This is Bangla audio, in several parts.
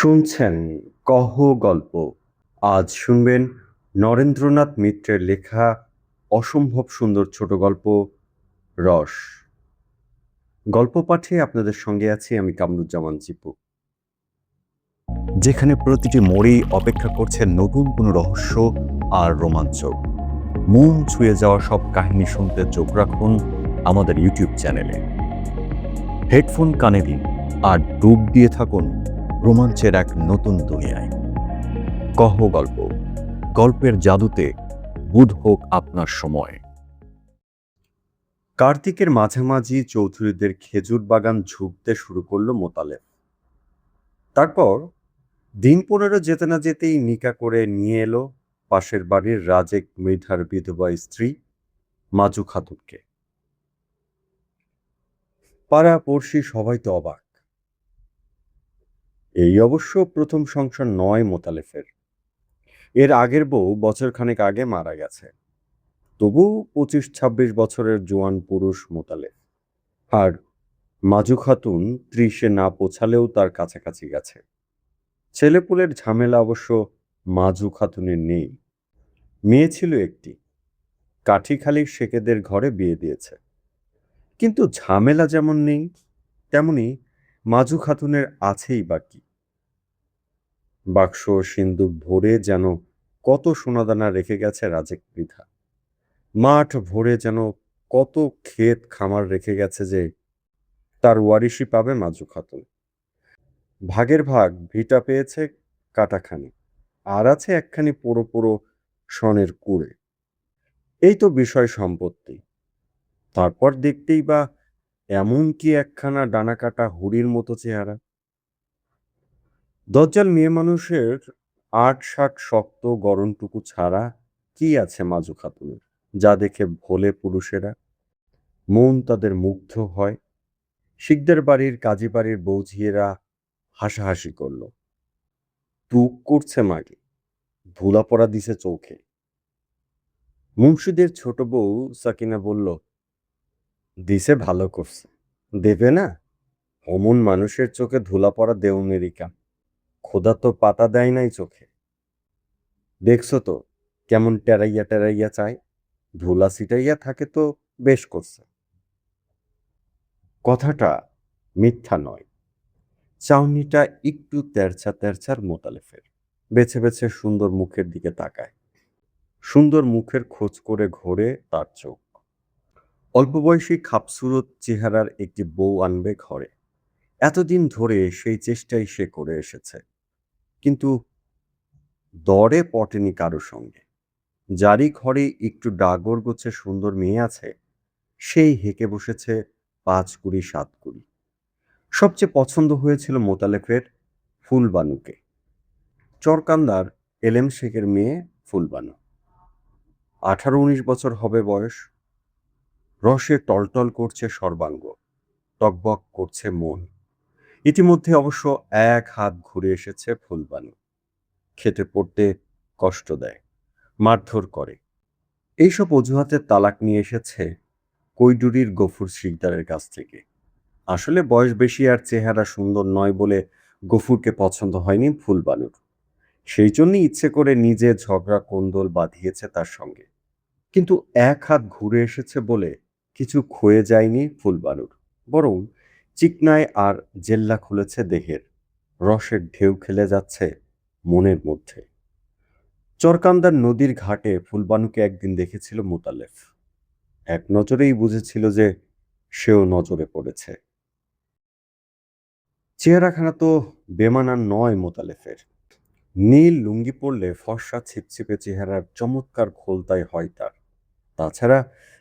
শুনছেন কহ গল্প। আজ শুনবেন নরেন্দ্রনাথ মিত্রের লেখা অসম্ভব সুন্দর ছোট গল্প রস। গল্প পাঠে আপনাদের সঙ্গে আছি আমি কামরুজ্জামান চিপু। যেখানে প্রতিটি মোড়েই অপেক্ষা করছে নতুন কোনো রহস্য আর রোমাঞ্চ। মন ছুঁয়ে যাওয়া সব কাহিনী শুনতে চোখ রাখুন আমাদের ইউটিউব চ্যানেলে। হেডফোন কানে দিন আর ডুব দিয়ে থাকুন রোমাঞ্চের এক নতুন দুনিয়ায়। কহ গল্প, গল্পের জাদুতে বুধ হোক আপনার সময়। কার্তিকের মাঝামাঝি চৌধুরীদের খেজুর বাগান ঝুঁকতে শুরু করলো মোতালেব। তারপর দিন 15 যেতে না যেতেই নিকা করে নিয়ে এলো পাশের বাড়ির রাজেক মৃধার বিধবা স্ত্রী মাজু খাতুনকে। পাড়া পড়শি সবাই তো অবাক। এই অবশ্য প্রথম সংসার নয় মোতালেফের। এর আগের বউ বছরখানেক আগে মারা গেছে। তবু 25-26 বছরের জোয়ান পুরুষ মোতালেফ। আর মাজু খাতুন 30-এ না পৌঁছালেও তার কাছাকাছি গেছে। ছেলেপুলের ঝামেলা অবশ্য মাজু খাতুনের নেই। মেয়ে ছিল একটি, কাঠিখালির শেখেদের ঘরে বিয়ে দিয়েছে। কিন্তু ঝামেলা যেমন নেই, তেমনি মাজু খাতুনের আছেই বাকি। বাক্স সিন্দুক ভরে যেন কত সোনাদানা রেখে গেছে রাজেক মৃধা। মাঠ ভরে যেন কত ক্ষেত খামার রেখে গেছে যে তার ওয়ারিশি পাবে মাজু খাতুন। ভাগের ভাগ ভিটা পেয়েছে কাটাখানি, আর আছে একখানি পোড়ো পোড়ো সনের কুড়ে। এই তো বিষয় সম্পত্তি। তারপর দেখতেই বা এমন কি একখানা ডানা কাটা হুড়ির মতো চেহারা। দজ্জাল মেয়ে মানুষের 8-60 শক্ত গড়নটুকু ছাড়া কি আছে মাজু খাতুনের, যা দেখে ভোলে পুরুষেরা মন তাদের মুগ্ধ হয়। শিকদার বাড়ির কাজী বাড়ির বৌঝিয়েরা হাসাহাসি করল। তুক করছে মাগে, ধুলা পড়া দিছে চোখে। মুন্সিদের ছোট বউ সাকিনা বলল, দিছে ভালো করছে, দেবে না? অমন মানুষের চোখে ধুলা পড়া দেউনেরই কাম। খোদা তো পাতা দেয় নাই চোখে। দেখছো তো কেমন টেরাইয়া টেরাইয়া চায়, ধুলা ছিটাইয়া থাকে তো বেশ করছে। কথাটা মিথ্যা নয়। চাউনিটা একটু তেরছা তেরছার মোতালেফের। বেছে বেছে সুন্দর মুখের দিকে তাকায়। সুন্দর মুখের খোঁজ করে ঘোরে তার চোখ। অল্প বয়সী খাপসুরত চেহারার একটি বউ আনবে ঘরে। এতদিন ধরে সেই চেষ্টাই সে করে এসেছে, কিন্তু দরে পটেনি কারো সঙ্গে। যারই ঘরে একটু ডাগর গোছে সুন্দর মেয়ে আছে, সেই হেঁকে বসেছে 5 কুড়ি 7 কুড়ি। সবচেয়ে পছন্দ হয়েছিল মোতালেফের ফুলবানুকে, চরকান্দার এলেম শেখের মেয়ে ফুলবানু। 18-19 বছর হবে বয়স। রসে টলটল করছে সর্বাঙ্গ, টকবক করছে মন। ইতিমধ্যে অবশ্য 1 হাত ঘুরে এসেছে ফুলবানু। খেতে পড়তে কষ্ট দেয়, মারধর করে। এইসব অজুহাতে তালাক নিয়ে এসেছে কৈডুরির গফুর শিকদারের কাছ থেকে। আসলে বয়স বেশি আর চেহারা সুন্দর নয় বলে গফুরকে পছন্দ হয়নি ফুলবানুর। সেই জন্যই ইচ্ছে করে নিজে ঝগড়া কোন্দল বাঁধিয়েছে তার সঙ্গে। কিন্তু 1 হাত ঘুরে এসেছে বলে কিছু ক্ষয়ে যায়নি ফুলবানুর, বরং চিকনায় আর জেল্লা খুলেছে দেহের। রসের ঢেউ খেলে যাচ্ছে মনের মধ্যে। চরকান্দার নদীর ঘাটে ফুলবানুকে একদিন দেখেছিল মোতালেফ। এক নজরেই বুঝেছিল যে সেও নজরে পড়েছে। চেহারাখানা তো বেমানান নয় মোতালেফের। নীল লুঙ্গি পরলে ফর্সা ছিপছিপে চেহারার চমৎকার খোলতাই হয় তার। তাছাড়া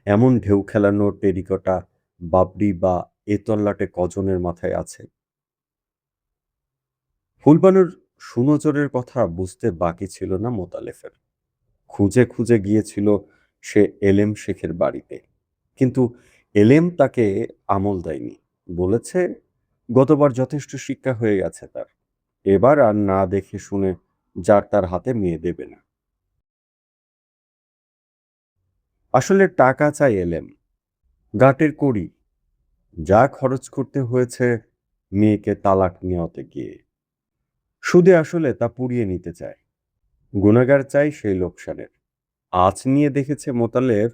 এমন ঢেউ খেলানো টেরিকটা বাবরি বা এতল্লাটে কজনের মাথায় আছে। ফুলবানুর সুনজরের কথা বুঝতে বাকি ছিল না মোতালেফের। খুঁজে খুঁজে গিয়েছিল সে এলেম শেখের বাড়িতে, কিন্তু এলেম তাকে আমল দেয়নি। বলেছে গতবার যথেষ্ট শিক্ষা হয়ে গেছে তার, এবার আর না দেখে শুনে যার তার হাতে মেয়ে দেবে না। আসলে টাকা চাই এলেম, গাটের কড়ি। যা খরচ করতে হয়েছে মেয়েকে তালাক নেওয়াতে গিয়ে। সুদে আসলে তা পুড়িয়ে নিতে চায়। গুনাগার চাই সেই লোকসানের। আঁচ নিয়ে দেখেছে মোতালেব,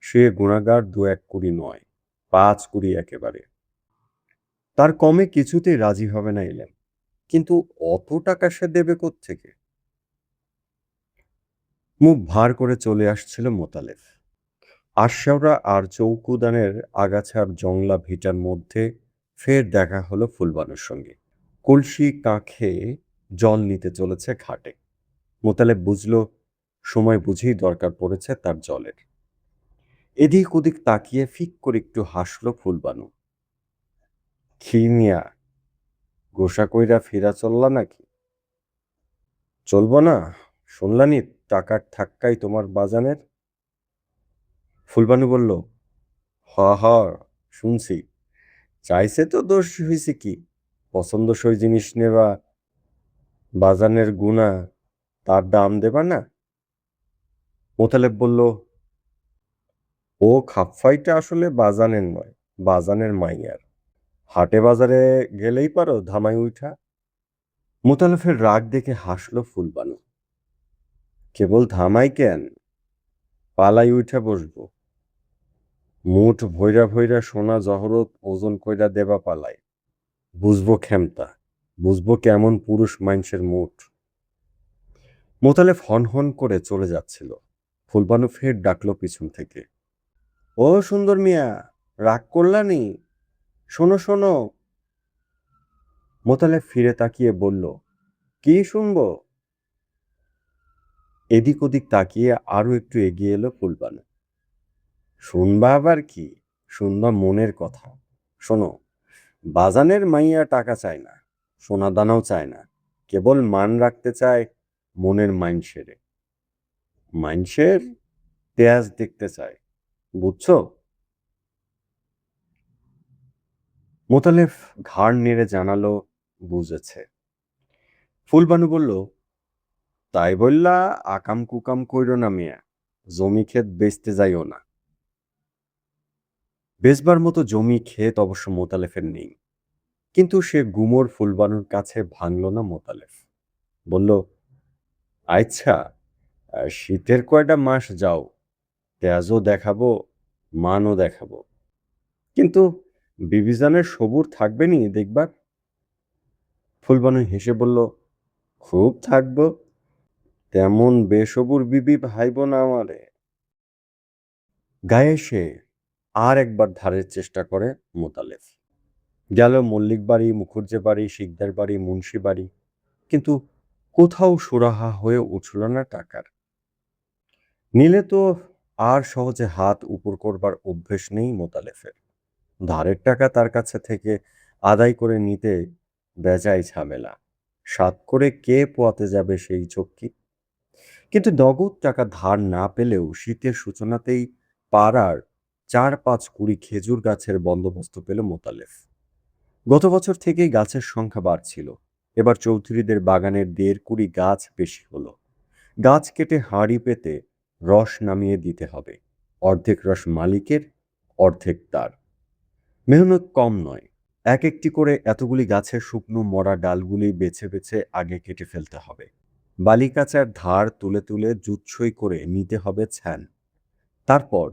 সে গুনাগার ২-১ কুড়ি নয়, ৫ কুড়ি একেবারে। তার কমে কিছুতেই রাজি হবে না এলেন। কিন্তু অত টাকা সে দেবে কোত্থেকে? মুখ ভার করে চলে আসছিল মোতালেব। আশাওড়া আর চৌকুদানের আগাছার জংলা ভিটার মধ্যে ফের দেখা হলো ফুলবানুর সঙ্গে। কলসি কাঁখে জল নিতে চলেছে ঘাটে। মোতালেব বুঝল সময় বুঝেই দরকার পড়েছে তার জলের। এদিক ওদিক তাকিয়ে ফিক করে একটু হাসল ফুলবানু। "কি মিয়া, গোসা কইরা ফিরা চললা নাকি? চলব না? শুনলানি টাকার ঠাক্কাই তোমার বাজানের?" ফুলবানু বলল, "হ হ, শুনছি। চাইছে তো দোষ হইছে কি? পছন্দসই জিনিস নেবা, বাজানের গুণা, তার দাম দেবা না?" মোতালেব বলল, "ও খাপফাইটা আসলে বাজানের নয়, বাজানের মাইয়ার। হাটে বাজারে গেলেই পারো ধামাই উঠা।" মোতালেবের রাগ দেখে হাসল ফুলবানু। "কেবল ধামাই কেন, পালাই উঠা বসবো। মুঠ ভৈরা ভৈরা সোনা জহরত ওজন কইরা দেবা পালাই। বুঝবো ক্ষমতা, বুঝবো কেমন পুরুষ মাইনষের মুঠ।" মোতালেব হন হন করে চলে যাচ্ছিল। ফুলবানু ফের ডাকলো পিছন থেকে, "ও সুন্দর মিয়া, রাগ করলানি? শোনো শোনো।" মোতালেব ফিরে তাকিয়ে বলল, "কি শুনবো?" এদিক ওদিক তাকিয়ে আরো একটু এগিয়ে এলো ফুলবানু। "শুনবা আবার কি? শুনবা মনের কথা। শোনো, বাজানের মাইয়া টাকা চায় না, সোনা দানাও চায় না, কেবল মান রাখতে চায় মনের মাইনষেরে। মাইনষের তেজ দেখতে চায়, বুঝছো?" মোতালেব ঘাড় নেড়ে জানালো, বুঝেছে। ফুলবানু বলল, "তাই বললা আকাম কুকাম কইরো না মিয়া, জমি ক্ষেত বেচতে যাইও না।" বেচবার মতো জমি ক্ষেত অবশ্য মোতালেফের নেই, কিন্তু সে গুমর ফুলবানুর কাছে ভাঙল না মোতালেফ। বলল, "আচ্ছা, শীতের কয়টা মাস যাও, তেজও দেখাবো, মানও দেখাবো, কিন্তু বিবিজানের সবুর থাকবে নি দেখবার?" ফুলবানু হেসে বলল, "খুব থাকবো, তেমন বেসবুর বিবি ভাইব না আমারে।" গায়ে সে আর একবার ধারের চেষ্টা করে মোতালেব। গেল মল্লিক বাড়ি, মুখুজ্জে বাড়ি, শিকদার বাড়ি, মুন্সি বাড়ি, কিন্তু কোথাও সুরাহা হয়ে উঠল না টাকার। নিলে তো আর সহজে হাত উপর করবার অভ্যেস নেই মোতালেফের। ধারের টাকা তার কাছে থেকে আদায় করে নিতে বেজায় ঝামেলা। সাত করে কে পোয়াতে যাবে সেই চক্কি? কিন্তু নগদ টাকা ধার না পেলেও শীতের সূচনাতেই পাড়ার ৪-৫ কুড়ি খেজুর গাছের বন্দোবস্ত পেল মোতালেফ। গত বছর থেকেই গাছের সংখ্যা বাড়ছিল। এবার চৌধুরীদের বাগানের ১.৫ কুড়ি গাছ বেশি হলো। গাছ কেটে হাঁড়ি পেতে রস নামিয়ে দিতে হবে। অর্ধেক রস মালিকের, অর্ধেক তার। মেহনত কম নয়। এক একটি করে এতগুলি গাছের শুকনো মরা ডালগুলি বেছে বেছে আগে কেটে ফেলতে হবে। বালিকাচার ধার তুলে তুলে জুৎসই করে নিতে হবে ছ্যান। তারপর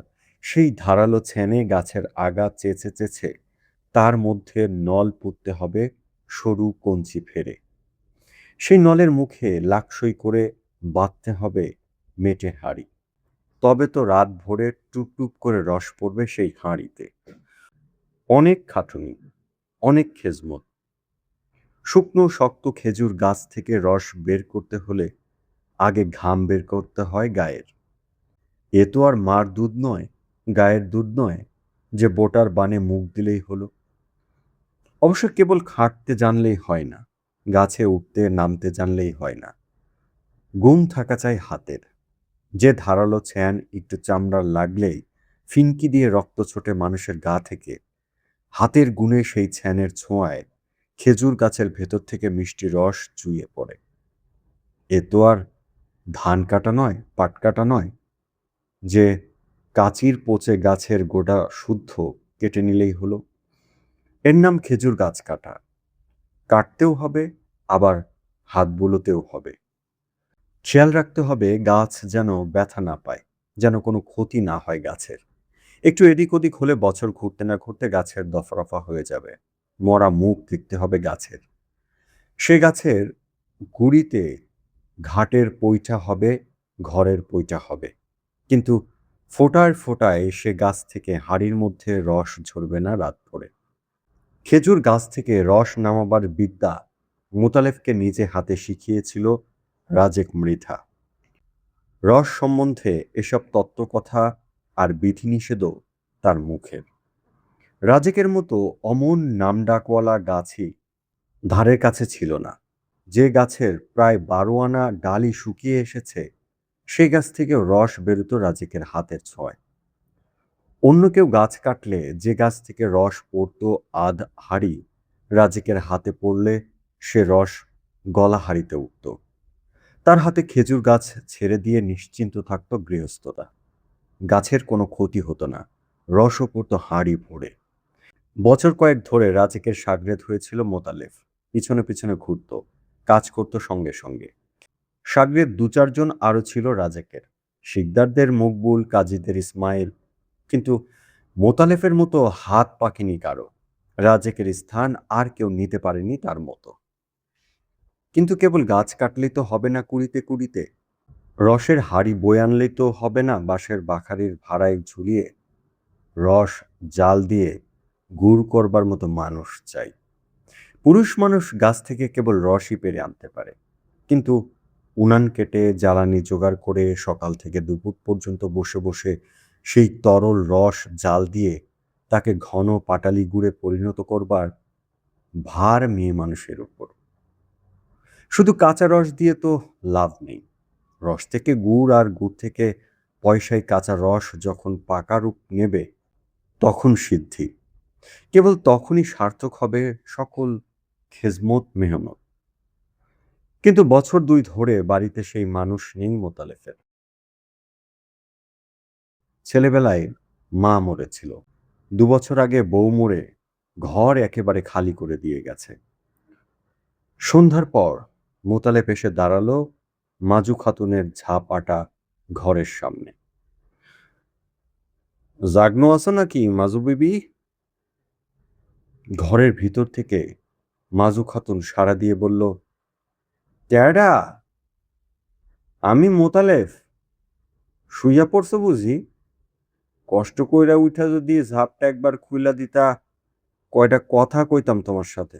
সেই ধারালো ছ্যানে গাছের আগা চেঁচে চেঁচে তার মধ্যে নল পুঁততে হবে সরু কঞ্চি ফেরে। সেই নলের মুখে লাকসই করে বাঁধতে হবে মেটে হাঁড়ি। তবে তো রাত ভোরে টুপটুপ করে রস পড়বে সেই হাঁড়িতে। অনেক খাটুনি, অনেক খেজমত। শুকনো শক্ত খেজুর গাছ থেকে রস বের করতে হলে আগে ঘাম বের করতে হয় গায়ের। এ তো আর মার দুধ নয়, গায়ের দুধ নয় যে বোটার বানে মুখ দিলেই হলো। অবশ্য কেবল খাটতে জানলেই হয় না, গাছে উঠতে নামতে জানলেই হয় না। গুণ থাকা চাই হাতের। যে ধারালো ছ্যান একটু চামড়ার লাগলেই ফিনকি দিয়ে রক্ত ছোটে মানুষের গা থেকে, হাতের গুণে সেই ছ্যানের ছোঁয়ায় খেজুর গাছের ভেতর থেকে মিষ্টি রস চুইয়ে পড়ে। এ তো আর ধান কাটা নয়, পাট কাটা নয় যে কাঁচির পচে গাছের গোড়া শুদ্ধ কেটে নিলেই হলো। এর নাম খেজুর গাছ কাটা। কাটতেও হবে, আবার হাত বুলোতেও হবে। খেয়াল রাখতে হবে গাছ যেন ব্যথা না পায়, যেন কোনো ক্ষতি না হয় গাছের। একটু এদিক ওদিক হলে বছর ঘুরতে না ঘুরতে গাছের দফা রফা হয়ে যাবে। মরা মুখ দেখতে হবে গাছের। সে গাছের গুড়িতে ঘাটের পৈঠা হবে, ঘরের পৈঠা হবে, কিন্তু ফোঁটায় ফোঁটায় সে গাছ থেকে হাঁড়ির মধ্যে রস ঝরবে না রাত ভরে। খেজুর গাছ থেকে রস নামাবার বিদ্যা মোতালেবকে নিজে হাতে শিখিয়েছিল রাজেক মৃধা। রস সম্বন্ধে এসব তত্ত্বকথা আর বিধিনিষেধও তার মুখের। রাজেকের মতো অমন নামডাকওয়ালা গাছই ধারের কাছে ছিল না। যে গাছের প্রায় 12 আনা ডালই শুকিয়ে এসেছে, সেই গাছ থেকে রস বেরোত রাজেকের হাতের ছোঁয়ায়। অন্য কেউ গাছ কাটলে যে গাছ থেকে রস পড়তো আধ হাঁড়ি, রাজেকের হাতে পড়লে সে রস গলা হাঁড়িতে উঠত। তার হাতে খেজুর গাছ ছেড়ে দিয়ে নিশ্চিন্ত থাকত গৃহস্থতা। গাছের কোনো ক্ষতি হতো না, রসও পড়তো হাঁড়ি ভরে। বছর কয়েক ধরে রাজেকের সাগরেদ হয়েছিল মোতালেব। পিছনে পিছনে ঘুরত, কাজ করত সঙ্গে সঙ্গে। সাগরেদ 2-4 জন আরও ছিল রাজেকের, শিকদারদের মকবুল, কাজীদের ইসমাইল। কিন্তু মোতালেফের মতো হাত পাকেনি কারো। রাজেকের স্থান আর কেউ নিতে পারেনি তার মতো। কিন্তু কেবল গাছ কাটলেই তো হবে না কুড়িতে কুড়িতে। রসের হাঁড়ি বয়ে আনলেই তো হবে না বাঁশের বাখারির ভাড়ায় ঝুলিয়ে। রস জাল দিয়ে গুড় করবার মতো মানুষ চাই। পুরুষ মানুষ গাছ থেকে কেবল রসই পেরে আনতে পারে, কিন্তু উনান কেটে জ্বালানি জোগাড় করে সকাল থেকে দুপুর পর্যন্ত বসে বসে সেই তরল রস জাল দিয়ে তাকে ঘন পাটালি গুড়ে পরিণত করবার ভার মেয়ে মানুষের উপর। শুধু কাঁচা রস দিয়ে তো লাভ নেই। রস থেকে গুড় আর গুড় থেকে পয়সায় কাঁচা রস যখন পাকা রূপ নেবে, তখন সিদ্ধি। কেবল তখনই সার্থক হবে সকল খেজমত মেহনত। কিন্তু বছর 2 ধরে বাড়িতে সেই মানুষ নেই মোতালেফের। ছেলেবেলায় মা মরেছিল, 2 বছর আগে বউ মরে ঘর একেবারে খালি করে দিয়ে গেছে। সন্ধ্যার পর মোতালেব এসে দাঁড়ালো মাজু খাতুনের ঝাঁপাটা ঘরের সামনে। জাগনো আছো নাকি মাজু বিবি? ঘরের ভিতর থেকে মাজু খাতুন সাড়া দিয়ে বলল, ট্যাডা, আমি মোতালেব। শুইয়া পড়ছো বুঝি? কষ্ট কইরা উঠা যদি ঝাপটা একবার খুইলা দিতা, কয়টা কথা কইতাম তোমার সাথে।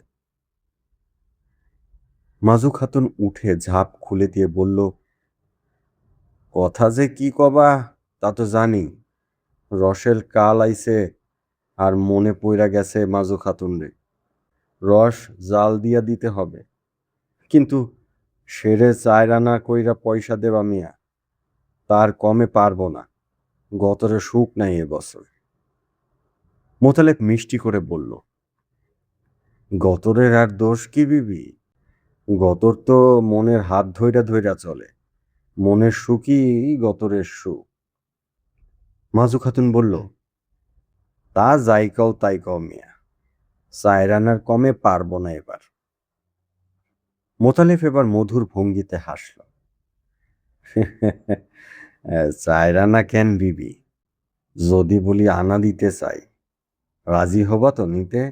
মাজু খাতুন উঠে ঝাঁপ খুলে দিয়ে বলল, কথা যে কি কবা তা তো জানি। রসের কাল আইছে আর মনে পইরা গেছে মাজু খাতুন রে। রস জাল দিয়া দিতে হবে, কিন্তু সেরে 4 আনা কইরা পয়সা দেবা মিয়া, তার কমে পারবো না। গতরে সুখ নাই এবছর। মোতালেব মিষ্টি করে বলল, গতরের আর দোষ কি বিবি? গতর তো মনের হাত ধইরা ধইরা চলে। মনের সুখই গতরের সুখ। মাজু খাতুন বলল, তা যাই কও তাই কও মিয়া, 4 আনার কমে পারবো না এবার। মোতালেব এবার মধুর ভঙ্গিতে হাসল। 4 আনা কেন বিবি? যদি বলি আনা দিতে চাই, রাজি হবা তো নিতে?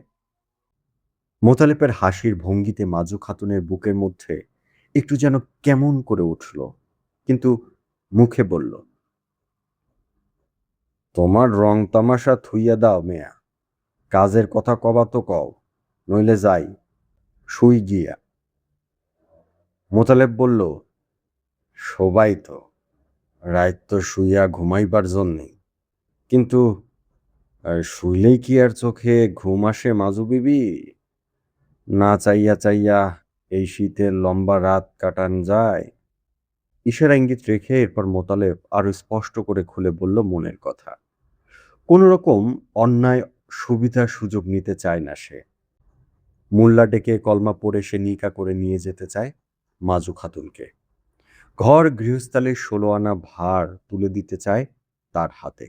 মোতালেবের হাসির ভঙ্গিতে মাজু খাতুনের বুকের মধ্যে একটু যেন কেমন করে উঠল, কিন্তু মুখে বলল, তোমার রং তামাশা থুইয়া দাও মেয়া, কাজের কথা কবা তো কও, নইলে যাই শুই গিয়া। মোতালেব বলল, সবাই তো রাত তো শুইয়া ঘুমাইবার জন্যেই, কিন্তু শুইলেই কি আর চোখে ঘুম আসে মাজু বিবি? না চাইয়া চাইয়া এই শীতের লম্বা রাত কাটান যায়? ইশারা ইঙ্গিত রেখে এরপর মোতালেব আরো স্পষ্ট করে খুলে বলল মনের কথা। কোন রকম অন্যায় সুবিধা সুযোগ নিতে চায় না সে। মোল্লা ডেকে কলমা পড়ে সে নিকা করে নিয়ে যেতে চায় মাজু খাতুনকে। ঘর গৃহস্থালির 16 আনা ভার তুলে দিতে চায় তার হাতে।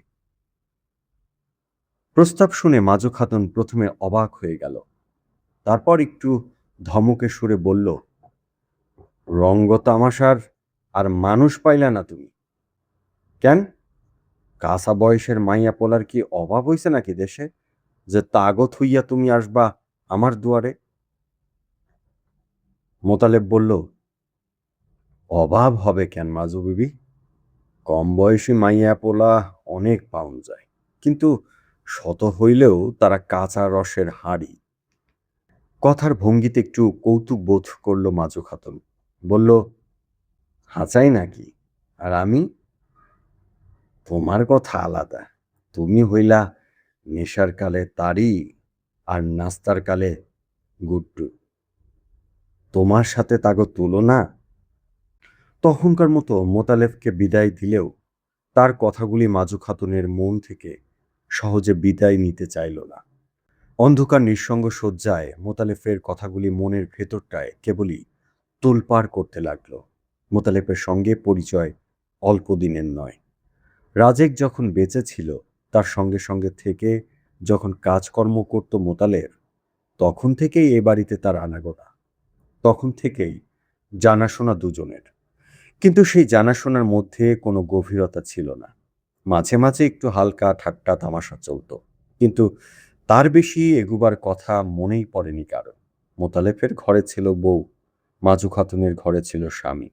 প্রস্তাব শুনে মাজু খাতুন প্রথমে অবাক হয়ে গেল, তারপর একটু ধমকে সুরে বলল, রঙ্গ তামাশার আর মানুষ পাইলা না তুমি? কেন, কাঁচা বয়সের মাইয়া পোলার কি অভাব হইছে নাকি দেশে, যে তাগত হইয়া তুমি আসবা আমার দুয়ারে? মোতালেব বলল, অভাব হবে কেন মাজু বিবি? কম বয়সী মাইয়া পোলা অনেক পাউন যায়, কিন্তু শত হইলেও তারা কাঁচা রসের হাড়ি। কথার ভঙ্গিতে একটু কৌতুক বোধ করল মাজু খাতুন। বলল, হাঁচাই নাকি? আর আমি? তোমার কথা আলাদা। তুমি হইলা নেশার কালে তারি, আর নাস্তার কালে গুড্ডু। তোমার সাথে তাগো তুলনা। তখনকার মতো মোতালেবকে বিদায় দিলেও তার কথাগুলি মাজু খাতুনের মন থেকে সহজে বিদায় নিতে চাইল না। অন্ধকার নিঃসঙ্গ শয্যায় মোতালেফের কথাগুলি মনের ভেতরটায় কেবলই তোলপাড় করতে লাগলো। মোতালেফের সঙ্গে পরিচয় অল্প দিনের নয়। রাজেক যখন বেঁচে ছিল, তার সঙ্গে সঙ্গে থেকে যখন কাজকর্ম করত মোতালেব, তখন থেকেই এ বাড়িতে তার আনাগোনা, তখন থেকেই জানাশোনা দুজনের। কিন্তু সেই জানাশোনার মধ্যে কোনো গভীরতা ছিল না। মাঝে মাঝে একটু হালকা ঠাট্টা তামাশা চলত, কিন্তু তার বেশি এগুবার কথা মনেই পড়েনি কারো। মোতালেফের ঘরে ছিল বউ, মাজু খাতুনের ঘরে ছিল স্বামী।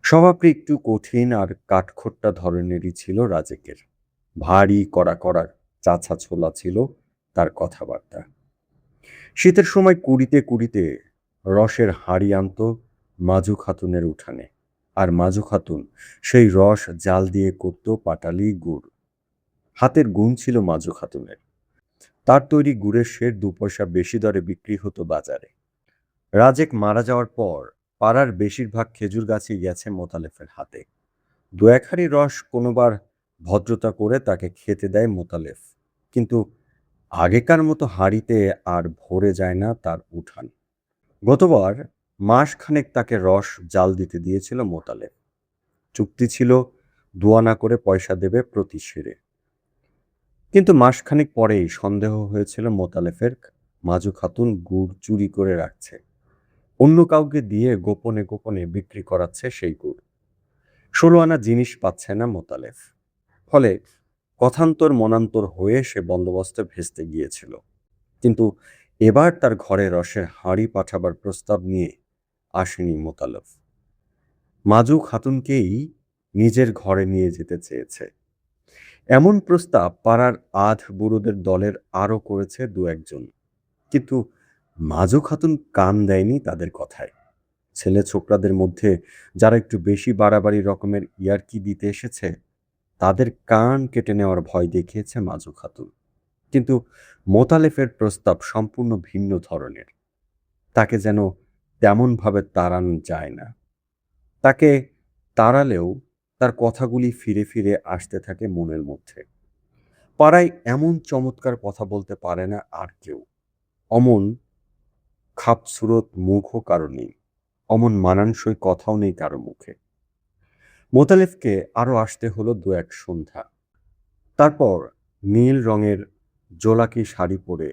স্বভাবটা একটু কঠিন আর কাঠখোট্টা ধরনেরই ছিল রাজেকের। ভারী কড়া কড়া চাছা ছোলা ছিল তার কথাবার্তা। শীতের সময় কুড়িতে কুড়িতে রসের হাঁড়ি আনত মাজু খাতুনের উঠানে, আর মাজু খাতুন সেই রস জাল দিয়ে করত পাটালি গুড়। হাতের গুণ ছিল মাজু খাতুনের। তার তৈরি গুড়ের সের 2 পয়সা বেশি দরে বিক্রি হতো বাজারে। রাজেক মারা যাওয়ার পর পাড়ার বেশিরভাগ খেজুর গাছই গেছে মোতালেফের হাতে। 2-1 হাঁড়ি রস কোনোবার ভদ্রতা করে তাকে খেতে দেয় মোতালেফ, কিন্তু আগেকার মতো হাঁড়িতে আর ভরে যায় না তার উঠান। গতবার মাসখানেক তাকে রস জাল দিতে দিয়েছিল মোতালেফ। চুক্তি ছিল 2 আনা করে পয়সা দেবে প্রতি সেরে। কিন্তু মাসখানেক পরেই সন্দেহ হয়েছিল মোতালেফের মাজু খাতুন গুড় চুরি করে রাখছে, অন্য কাউকে দিয়ে গোপনে গোপনে বিক্রি করাচ্ছে সেই গুড়। 16 আনা জিনিস পাচ্ছে না মোতালেফ। ফলে কথান্তর মনান্তর হয়ে সে বন্দোবস্তে ভেস্তে গিয়েছিল। কিন্তু এবার তার ঘরে রসের হাঁড়ি পাঠাবার প্রস্তাব নিয়ে আসেনি মোতালেফ। মাজু খাতুনকেই নিজের ঘরে নিয়ে যেতে চেয়েছে। এমন প্রস্তাব পাড়ার আধ বুড়োদের দলের আরও করেছে 2-1 জন, কিন্তু মাজু খাতুন কান দেয়নি তাদের কথায়। ছেলে ছোকরাদের মধ্যে যারা একটু বেশি বাড়াবাড়ি রকমের ইয়ার্কি দিতে এসেছে, তাদের কান কেটে নেওয়ার ভয় দেখিয়েছে মাজু খাতুন। কিন্তু মোতালেফের প্রস্তাব সম্পূর্ণ ভিন্ন ধরনের। তাকে যেন তেমনভাবে তাড়ানো যায় না। তাকে তাড়ালেও তার কথাগুলি ফিরে ফিরে আসতে থাকে মনের মধ্যে। পাড়ায় এমন চমৎকার কথা বলতে পারে না আর কেউ। অমন খাপসুরত মুখও কারো নেই, অমন মানানসই কথাও নেই কারো মুখে। মোতালেফকে আরও আসতে হলো 2-1 সন্ধ্যা। তারপর নীল রঙের জোলাকি শাড়ি পরে,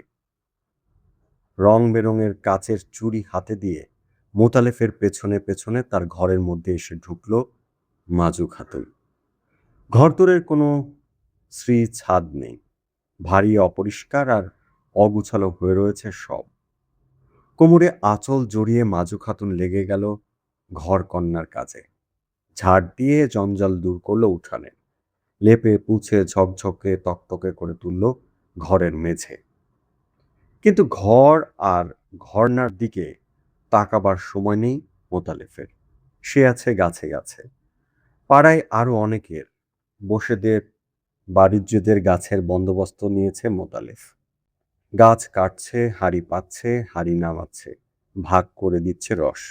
রং বেরঙের কাচের চুড়ি হাতে দিয়ে মোতালেফের পেছনে পেছনে তার ঘরের মধ্যে এসে ঢুকল মাজু খাতুন। ঘরদোরের কোনো শ্রী ছাদ নেই, ভারী অপরিষ্কার আর অগুছালো হয়ে রয়েছে সব। কোমরে আঁচল জড়িয়ে মাজু খাতুন লেগে গেল ঘর কন্যার কাজে। ঝাড় দিয়ে জঞ্জাল দূর করলো উঠানে, লেপে পুছে ঝকঝকে তকতকে করে তুলল ঘরের মেঝে। কিন্তু ঘর আর ঘরনার দিকে তাকাবার সময় নেই মোতালেফের। সে আছে গাছে গাছে। পাড়ায় আরো অনেকের, বসেদের বাণিজ্যদের গাছের বন্দোবস্ত নিয়েছে মোতালেফ। গাছ কাটছে, হাড়ি পাচ্ছে, হাড়ি নামাচ্ছে, ভাগ করে দিচ্ছে রস।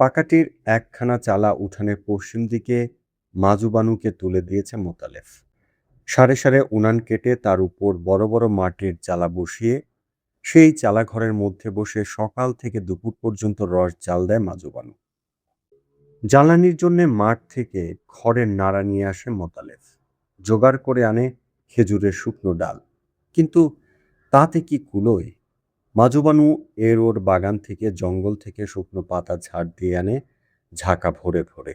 পাকাটির একখানা চালা উঠানের পশ্চিম দিকে মাজুবানুকে তুলে দিয়েছে মোতালেফ। সারে সারে উনান কেটে তার উপর বড় বড় মাটির চালা বসিয়ে সেই চালাঘরের মধ্যে বসে সকাল থেকে দুপুর পর্যন্ত রস জাল দেয় মাজুবানু। জ্বালানির জন্য মাঠ থেকে খড়ের নাড়া নিয়ে আসে মোতালেফ। জোগাড় করে আনে খেজুরের শুকনো ডাল, কিন্তু তাতে কি কুলোয়? মাজুবানু এর ওর বাগান থেকে জঙ্গল থেকে শুকনো পাতা ঝাড় দিয়ে আনে ঝাঁকা ভরে ভরে,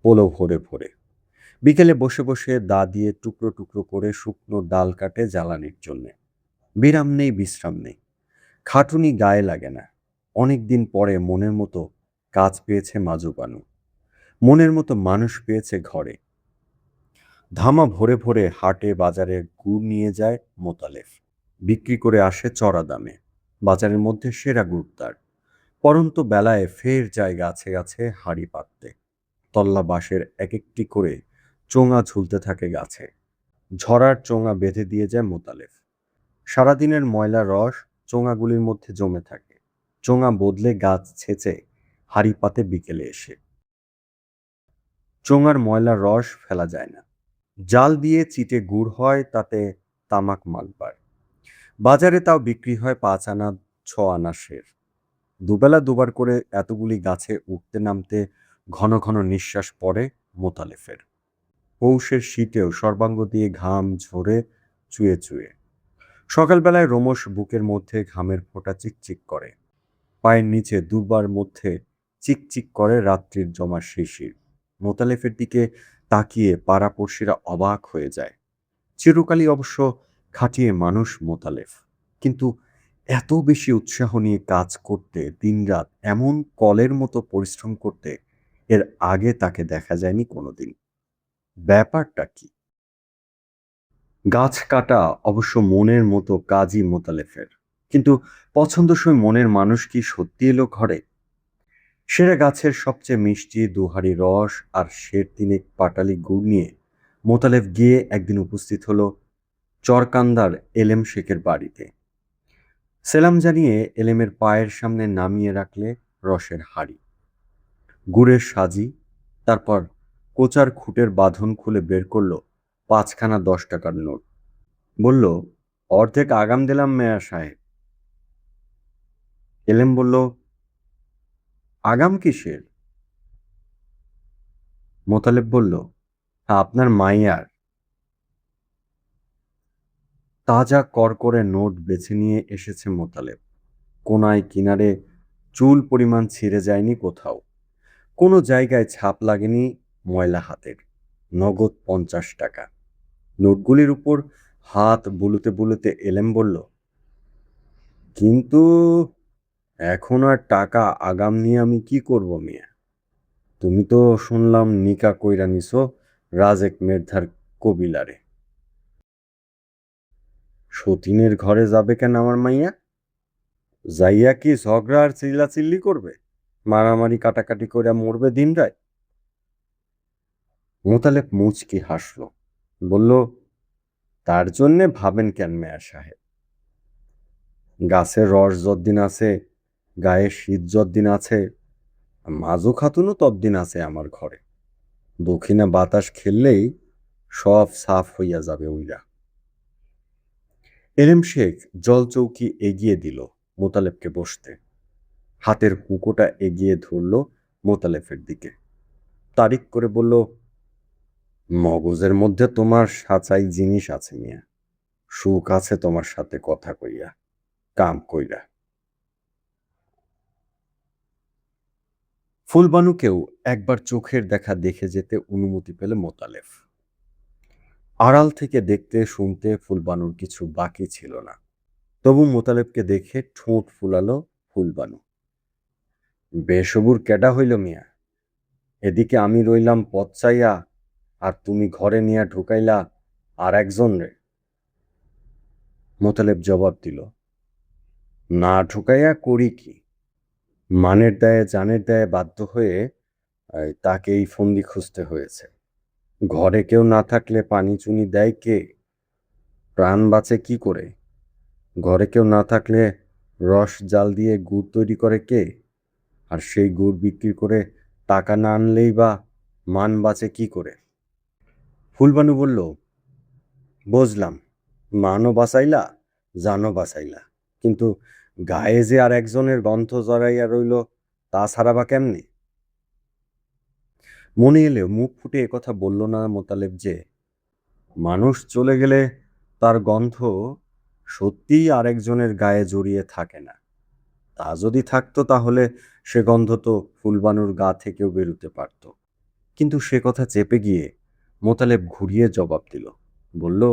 পোলো ভরে ভরে। বিকেলে বসে বসে দা দিয়ে টুকরো টুকরো করে শুকনো ডাল কাটে জ্বালানির জন্যে। বিরাম নেই, বিশ্রাম নেই, খাটুনি গায়ে লাগে না। অনেকদিন পরে মনের মতো কাজ পেয়েছে মাজুবানু, মনের মতো মানুষ পেয়েছে ঘরে। ধামা ভরে ভরে হাটে বাজারে গুড় নিয়ে যায় মোতালেব, বিক্রি করে আসে চড়া দামে। বাজারের মধ্যে সেরা গুড় তার। পরন্ত বেলায় ফের যায় গাছে গাছে হাঁড়ি পাততে। তল্লা বাঁশের এক একটি করে চোঙা ঝুলতে থাকে গাছে। ঝরার চোঙা বেঁধে দিয়ে যায় মোতালেব। সারাদিনের ময়লা রস চোঙাগুলির মধ্যে জমে থাকে। চোঙা বদলে গাছ ছেঁচে হাঁড়ি পাতে বিকেলে এসে। চোঙার ময়লা রস ফেলা যায় না। জাল দিয়ে চিটে গুড় হয়, তাতে তামাক মালবার। বাজারে তাও বিক্রি হয় 5 আনা 6 আনা সের। দুবেলা দুবার করে এতগুলি গাছে উঠতে নামতে ঘন ঘন নিঃশ্বাস পড়ে মোতালেফের। পৌষের শীতেও সর্বাঙ্গ দিয়ে ঘাম ঝরে চুয়ে চুয়ে। সকালবেলায় রোমশ বুকের মধ্যে ঘামের ফোঁটা চিকচিক করে। পায়ের নিচে দুবার মধ্যে চিকচিক করে রাত্রির জমা শিশির। মোতালেফের দিকে তাকিয়ে পাড়াপড়শিরা অবাক হয়ে যায়। চিরকালই অবশ্য খাটিয়ে মানুষ মোতালেফ, কিন্তু এত বেশি উৎসাহ নিয়ে কাজ করতে, দিনরাত এমন কলের মতো পরিশ্রম করতে এর আগে তাকে দেখা যায়নি কোনোদিন। ব্যাপারটা কি? গাছ কাটা অবশ্য মনের মতো কাজই মোতালেফের, কিন্তু পছন্দসই মনের মানুষ কি সত্যি এলো ঘরে? সেরা গাছের সবচেয়ে মিষ্টি দুহারি রস আর সের তিনেক পাটালি গুড় নিয়ে মোতালেব গিয়ে একদিন উপস্থিত হলো চরকান্দার এলেম শেখের বাড়িতে। সেলাম জানিয়ে এলেমের পায়ের সামনে নামিয়ে রাখলে রসের হাঁড়ি, গুড়ের সাজি, তারপর কোচার খুঁটের বাঁধন খুলে বের করলো 5 খানা 10 টাকার নোট। বলল, অর্ধেক আগাম দিলাম মেয়া সাহেব। এলেম বলল, আগাম কিসের? মোতালেব বলল, আপনার মাইয়ার। তাজা করকরে নোট বেছে নিয়ে এসেছে মোতালেব। কোনায় কিনারে চুল পরিমাণ ছিঁড়ে যায়নি কোথাও, কোনো জায়গায় ছাপ লাগেনি ময়লা হাতের। নগদ 50 টাকা। নোটগুলির উপর হাত বুলোতে বুলোতে এলেম বলল, কিন্তু এখন আর টাকা আগাম নিয়ে আমি কি করব মিয়া? তুমি তো শুনলাম নিকা কইরা নিছো রাজেক মের্ধার কবিলারে। সতীনের ঘরে যাবে কেন আমার মাইয়া? যাইয়া কি ঝগড়া আর চিল্লাচিল্লি করবে, মারামারি কাটাকাটি করে মরবে দিন রাত? মোতালেব মুচকি হাসল, বলল, তার জন্যে ভাবেন কেন মেয়া সাহেব? গাছের রস যতদিন আছে, গায়ে শীত যতদিন আছে, মাজু খাতুনও ততদিন আছে আমার ঘরে। দক্ষিণা বাতাস খেললেই সব সাফ হইয়া যাবে উইরা। এলেম শেখ জলচৌকি এগিয়ে দিল মোতালেবকে বসতে। হাতের হুঁকোটা এগিয়ে ধরল মোতালেফের দিকে। তারিখ করে বলল, মগজের মধ্যে তোমার সাচাই জিনিস আছে মিয়া। সুখ আছে তোমার সাথে কথা কইয়া, কাম কইরা। ফুলবানুকেও একবার চোখের দেখা দেখে যেতে অনুমতি পেল মোতালেব। আড়াল থেকে দেখতে শুনতে ফুলবানুর কিছু বাকি ছিল না। তবু মোতালেবকে দেখে ঠোঁট ফুলালো ফুলবানু। বেসবুর কেডা হইল মিয়া? এদিকে আমি রইলাম পথ চাইয়া, আর তুমি ঘরে নিয়ে ঢুকাইলা আর একজন রে। মোতালেব জবাব দিল, না ঢুকাইয়া করি কি? মানের দায়ে জানের দায়ে বাধ্য হয়ে তাকে এই ফন্দি খুঁজতে হয়েছে। ঘরে কেউ না থাকলে পানি চুনি দেয় কে? প্রাণ বাঁচে কি করে? ঘরে কেউ না থাকলে রস জাল দিয়ে গুড় তৈরি করে কে? আর সেই গুড় বিক্রি করে টাকা না আনলেই বা মান বাঁচে কি করে? ফুলবানু বলল, বুঝলাম, মানও বাঁচাইলা, জানও বাঁচাইলা, কিন্তু গায়ে যে আর একজনের গন্ধ জড়াইয়া রইল, তা ছাড়াবা কেমনে? মনে এলেও মুখ ফুটে একথা বলল না মোতালেব যে মানুষ চলে গেলে তার গন্ধ সত্যিই আরেকজনের গায়ে জড়িয়ে থাকে না। তা যদি থাকতো তাহলে সে গন্ধ তো ফুলবানুর গা থেকেও বেরোতে পারত। কিন্তু সে কথা চেপে গিয়ে মোতালেব ঘুরিয়ে জবাব দিল, বলল,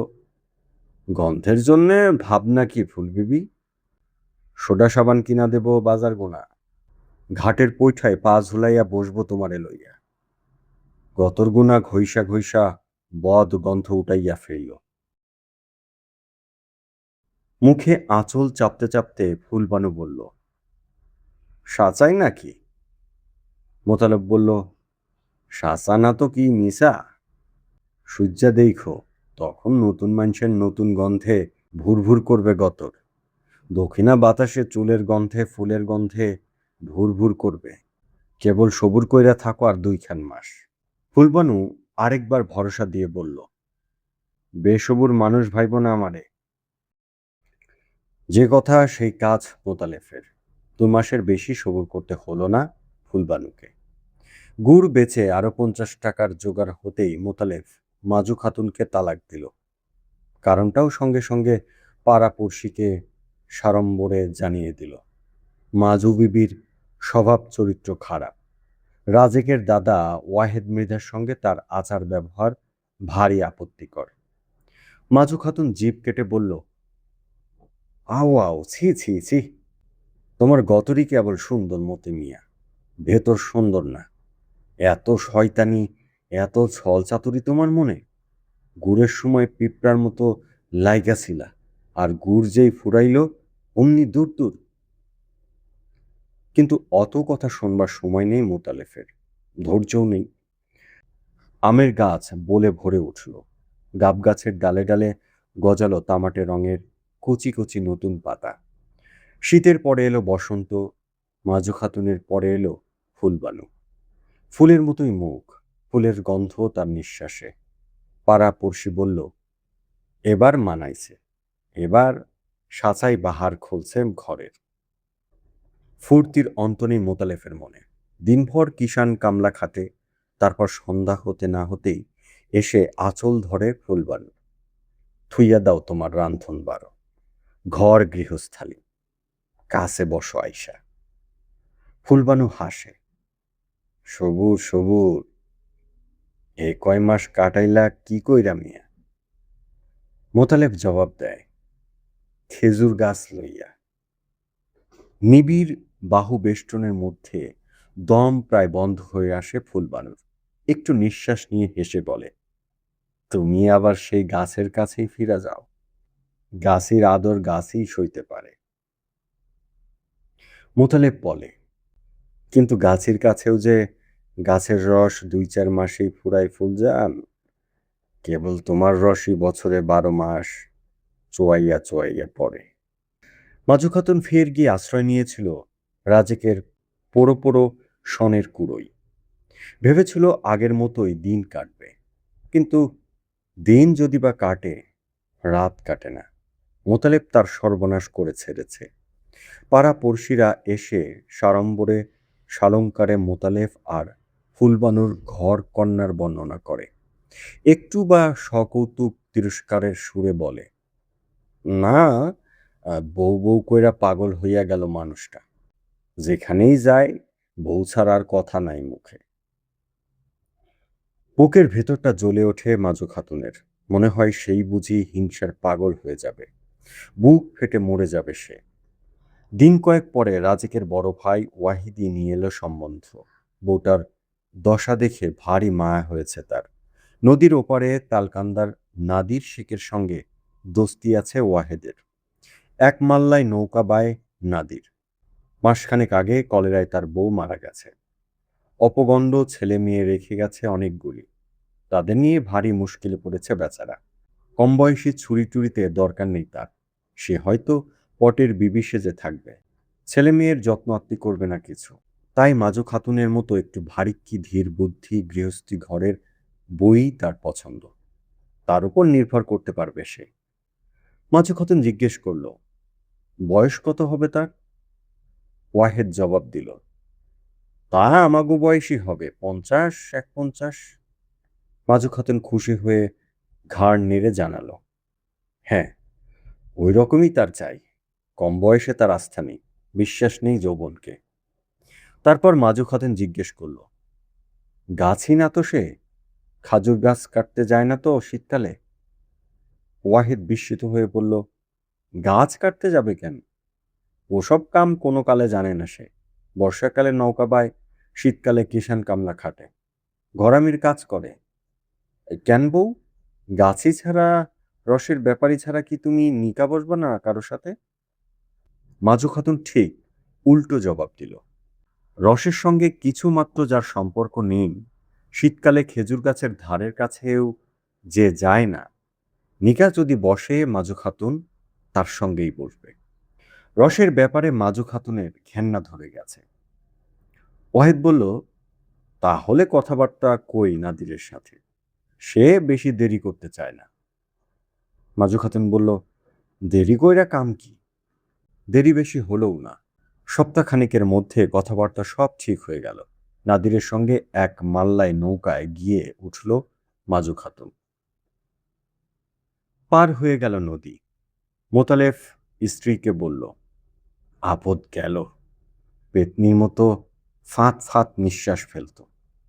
গন্ধের জন্যে ভাবনা কি ফুলবিবি? সোডা সাবান কিনা দেব বাজার গোনা, ঘাটের পৈঠায় পা ঝুলাইয়া বসবো তোমারে লইয়া। গতর গুণা ঘইসা ঘইসা বদ গন্ধ উঠাইয়া ফেলল। মুখে আঁচল চাপতে চাপতে ফুলবানু বলল, সাচাই নাকি? মোতালেব বলল, সাচা না তো কি মিশা? সূর্যা দেখো, তখন নতুন মানুষের নতুন গন্ধে ভুরভুর করবে গতর। দক্ষিণা বাতাসে চুলের গন্ধে ফুলের গন্ধে ভুরভুর করবে। কেবল সবুর কইরা থাকো আর 2 মাস। ফুলবানু আরেকবার ভরসা দিয়ে বলল, বেসবুর মানুষ ভাইব না আমারে। যে কথা সেই কাজ মোতালেফের। 2 মাসের বেশি সবুর করতে হলো না ফুলবানুকে। গুড় বেচে আরো 50 টাকার জোগাড় হতেই মোতালেফ মাজু খাতুনকে তালাক দিল। কারণটাও সঙ্গে সঙ্গে পাড়াপড়শিকে সাড়ম্বরে জানিয়ে দিল। মাজু বিবির স্বভাব চরিত্র খারাপ। রাজেকের দাদা ওয়াহেদ মৃধার সঙ্গে তার আচার ব্যবহার ভারী আপত্তিকর। মাজু খাতুন জিভ কেটে বলল, আও আও, ছি ছি ছি, তোমার গতরই কেবল সুন্দর মতি মিয়া, ভেতর সুন্দর না। এত শয়তানি, এত ছল চাতুরি তোমার মনে? গুড়ের সময় পিঁপড়ার মতো লাইগাছিলা, আর গুড় যেই ফুরাইল অমনি দূর দূর। কিন্তু অত কথা শোনবার সময় নেই মোতালেফের, ধৈর্যও নেই। আমের গাছ বলে ভরে উঠল। গাব গাছের ডালে ডালে গজালো তামাটে রঙের কচি কচি নতুন পাতা। শীতের পরে এলো বসন্ত, মাজু খাতুনের পরে এলো ফুলবানু। ফুলের মতোই মুখ, ফুলের গন্ধ তার নিঃশ্বাসে। পাড়া পড়শি বলল, এবার মানাইছে, এবার সাচাই বাহার খুলছে ঘরের। ফুর্তির অন্ত নেই মোতালেফের মনে। দিনভর কিষান কামলা খাটে, তারপর সন্ধ্যা হতে না হতেই এসে আঁচল ধরে ফুলবানু। থুইয়া দাও তোমার রান্ধন বারো, ঘর গৃহস্থালী, কাছে বসো আইসা। ফুলবানু হাসে, সবুর সবুর, এ কয় মাস কাটাইলা কি কইরা মিয়া? মোতালেব জবাব দেয়, খেজুর গাছ লইয়া। নিবিড় বাহু বেষ্টনের মধ্যে দম প্রায় বন্ধ হয়ে আসে ফুলবানুর। একটু নিঃশ্বাস নিয়ে হেসে বলে, তুমি আবার সেই গাছের কাছেই ফিরে যাও। গাছের আদর গাছই সইতে পারে। মোতালেব বলে, কিন্তু গাছের কাছেও যে গাছের রস 2-4 মাসেই ফুরায় ফুলজান, কেবল তোমার রসই বছরে 12 মাস চোয়াইয়া চোয়াইয়া পড়ে। মাজু খাতুন ফের গিয়ে আশ্রয় নিয়েছিল রাজেকের পোড়ো পোড়ো সনের কুড়োই। ভেবেছিল আগের মতোই দিন কাটবে, কিন্তু দিন যদি বা কাটে, রাত কাটে না। মোতালেব তার সর্বনাশ করে ছেড়েছে। পাড়া পড়শিরা এসে সাড়ম্বরে সালঙ্কারে মোতালেব আর ফুলবানুর ঘর কন্যার বর্ণনা করে। একটু বা সকৌতুক তিরস্কারের সুরে বলে, না, বউ বউ কইরা পাগল হইয়া গেল মানুষটা। যেখানেই যায় বউ ছাড়ার কথা নাই মুখে। বুকের ভেতরটা জ্বলে ওঠে মাজু খাতুনের। মনে হয় সেই বুঝি হিংসার পাগল হয়ে যাবে, বুক ফেটে মরে যাবে সে। দিন কয়েক পরে রাজেকের বড় ভাই ওয়াহিদি নিয়ে এলো সম্বন্ধ। বউটার দশা দেখে ভারী মায়া হয়েছে তার। নদীর ওপারে তালকান্দার নাদির শেখের সঙ্গে দোস্তি আছে ওয়াহেদের। এক মাল্লায় নৌকা বায় নাদির। মাসখানেক আগে কলেরায় তার বউ মারা গেছে। অপগণ্ড ছেলে মেয়ে রেখে গেছে অনেকগুলি। তাদের নিয়ে ভারী মুশকিলে পড়েছে বেচারা। কম বয়সী ছুরি টুরিতে দরকার নেই তার, সে হয়তো পটের বিবি সেজে থাকবে, ছেলে মেয়ের যত্ন আত্তি করবে না কিছু। তাই মাজু খাতুনের মতো একটু ভারিক্কি ধীর বুদ্ধি গৃহস্থী ঘরের বই তার পছন্দ, তার উপর নির্ভর করতে পারবে সে। মাজু খাতুন জিজ্ঞেস করল, বয়স কত হবে তার? ওয়াহেদ জবাব দিল, তা আমাগো বয়সী হবে, 50-51। মাজু খাতুন খুশি হয়ে ঘাড় নেড়ে জানালো, হ্যাঁ, ওই রকমই তার চাই। কম বয়সে তার আস্থা নেই, বিশ্বাস নেই যৌবনকে। তারপর মাজু খাতুন জিজ্ঞেস করল, গাছই না তো সে? খাজুর গাছ কাটতে যায় না তো শীতকালে? ওয়াহিদ বিস্মিত হয়ে বলল, গাছ কাটতে যাবে কেন? ওসব কাম কোনো কালে জানে না সে। বর্ষাকালে নৌকা বায়, শীতকালে কিষান কামলা খাটে, ঘরামির কাজ করে। কেন বউ, গাছি ছাড়া, রসের ব্যাপারী ছাড়া কি তুমি নিকা বসবা না কারো সাথে? মাজু খাতুন ঠিক উল্টো জবাব দিল, রসের সঙ্গে কিছু মাত্র যার সম্পর্ক নেই, শীতকালে খেজুর গাছের ধারের কাছেও যে যায় না, নিকা যদি বসে মাজু খাতুন তার সঙ্গেই বসবে। রসের ব্যাপারে মাজু খাতুনের ঘেন্না ধরে গেছে। ওয়াহিদ বলল, তাহলে কথাবার্তা কই নাদিরের সাথে, সে বেশি দেরি করতে চায় না। মাজু খাতুন বলল, দেরি কইরা কাম কি? দেরি বেশি হলেও না, সপ্তাহখানেকের মধ্যে কথাবার্তা সব ঠিক হয়ে গেল। নাদিরের সঙ্গে এক মাল্লায় নৌকায় গিয়ে উঠল মাজু খাতুন। পার হয়ে গেল নদী। মোতালেফ স্ত্রীকে বলল, আপদ গেল। পেতনির মতো ফাঁত ফাঁত নিঃশ্বাস ফেলত,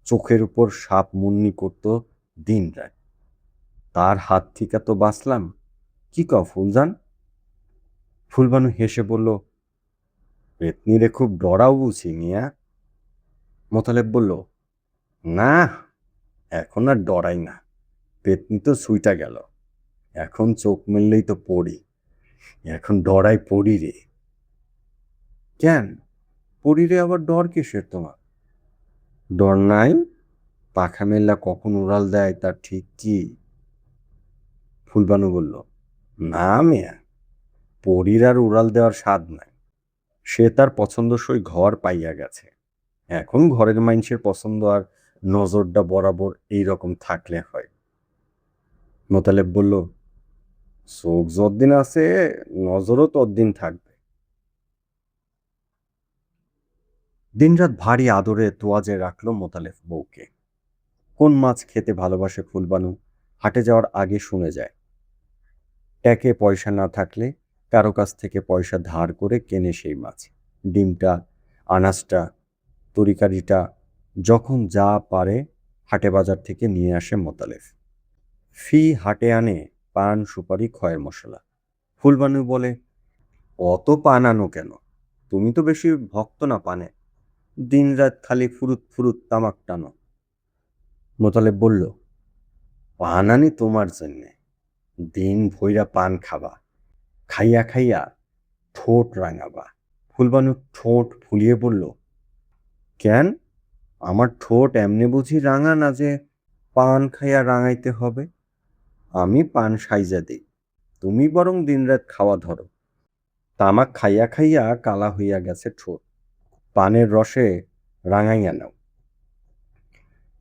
চোখের উপর সাপ মুন্নি করত দিন রাত। তার হাত থেকে তো বাঁচলাম। কি কও ফুলজান? ফুলবানু হেসে বলল, পেতনিরে খুব ডরাও বুঝি মিয়া। মোতালেব বলল, না, এখন আর ডরাই না। পেতনি তো ছুইটা গেল, এখন চোখ মেললেই তো পড়ি। এখন ডরাই পড়ি রে। কেন পড়িরে আবার ডর কিসের তোমার? ডর নাই, পাখা মেল্লা কখন উড়াল দেয় তার ঠিক কি? ফুলবানু বলল, না মেয়া, পরীর আর উড়াল দেওয়ার স্বাদ নাই। সে তার পছন্দসই ঘর পাইয়া গেছে। এখন ঘরের মানুষের পছন্দ আর নজরটা বরাবর এই রকম থাকলে হয়। মোতালেব বলল, চোখ যতদিন আছে নজরও ততদিন থাকবে। দিনরাত ভারী আদরে তোয়াজে রাখলো মোতালেব বউকে। কোন মাছ খেতে ভালোবাসে ফুলবানু হাটে যাওয়ার আগে শুনে যায়। ট্যাকে পয়সা না থাকলে কারো কাছ থেকে পয়সা ধার করে কেনে সেই মাছ। ডিমটা, আনাজটা, তরিকারিটা যখন যা পারে হাটে বাজার থেকে নিয়ে আসে মোতালেব। ফি হাটে আনে পান, সুপারি, খয়ের মশলা। ফুলবানু বলে, অত পান আনো কেন? তুমি তো বেশি ভক্ত না পানে, দিনরাত খালি ফুরুত ফুরুত তামাক টানো। মোতালেব বলল, পান আনি তোমার জন্যে, দিন ভইরা পান খাবা, খাইয়া খাইয়া ঠোঁট রাঙাবা। ফুলবানু ঠোঁট ফুলিয়ে বলল, কেন, আমার ঠোঁট এমনি বুঝি রাঙা না যে পান খাইয়া রাঙাইতে হবে? আমি পান সাইজা দিই, তুমি বরং দিনরাত খাওয়া ধরো। তামাক খাইয়া খাইয়া কালা হইয়া গেছে ঠোঁট, পানের রসে রাঙাইয়া নাও।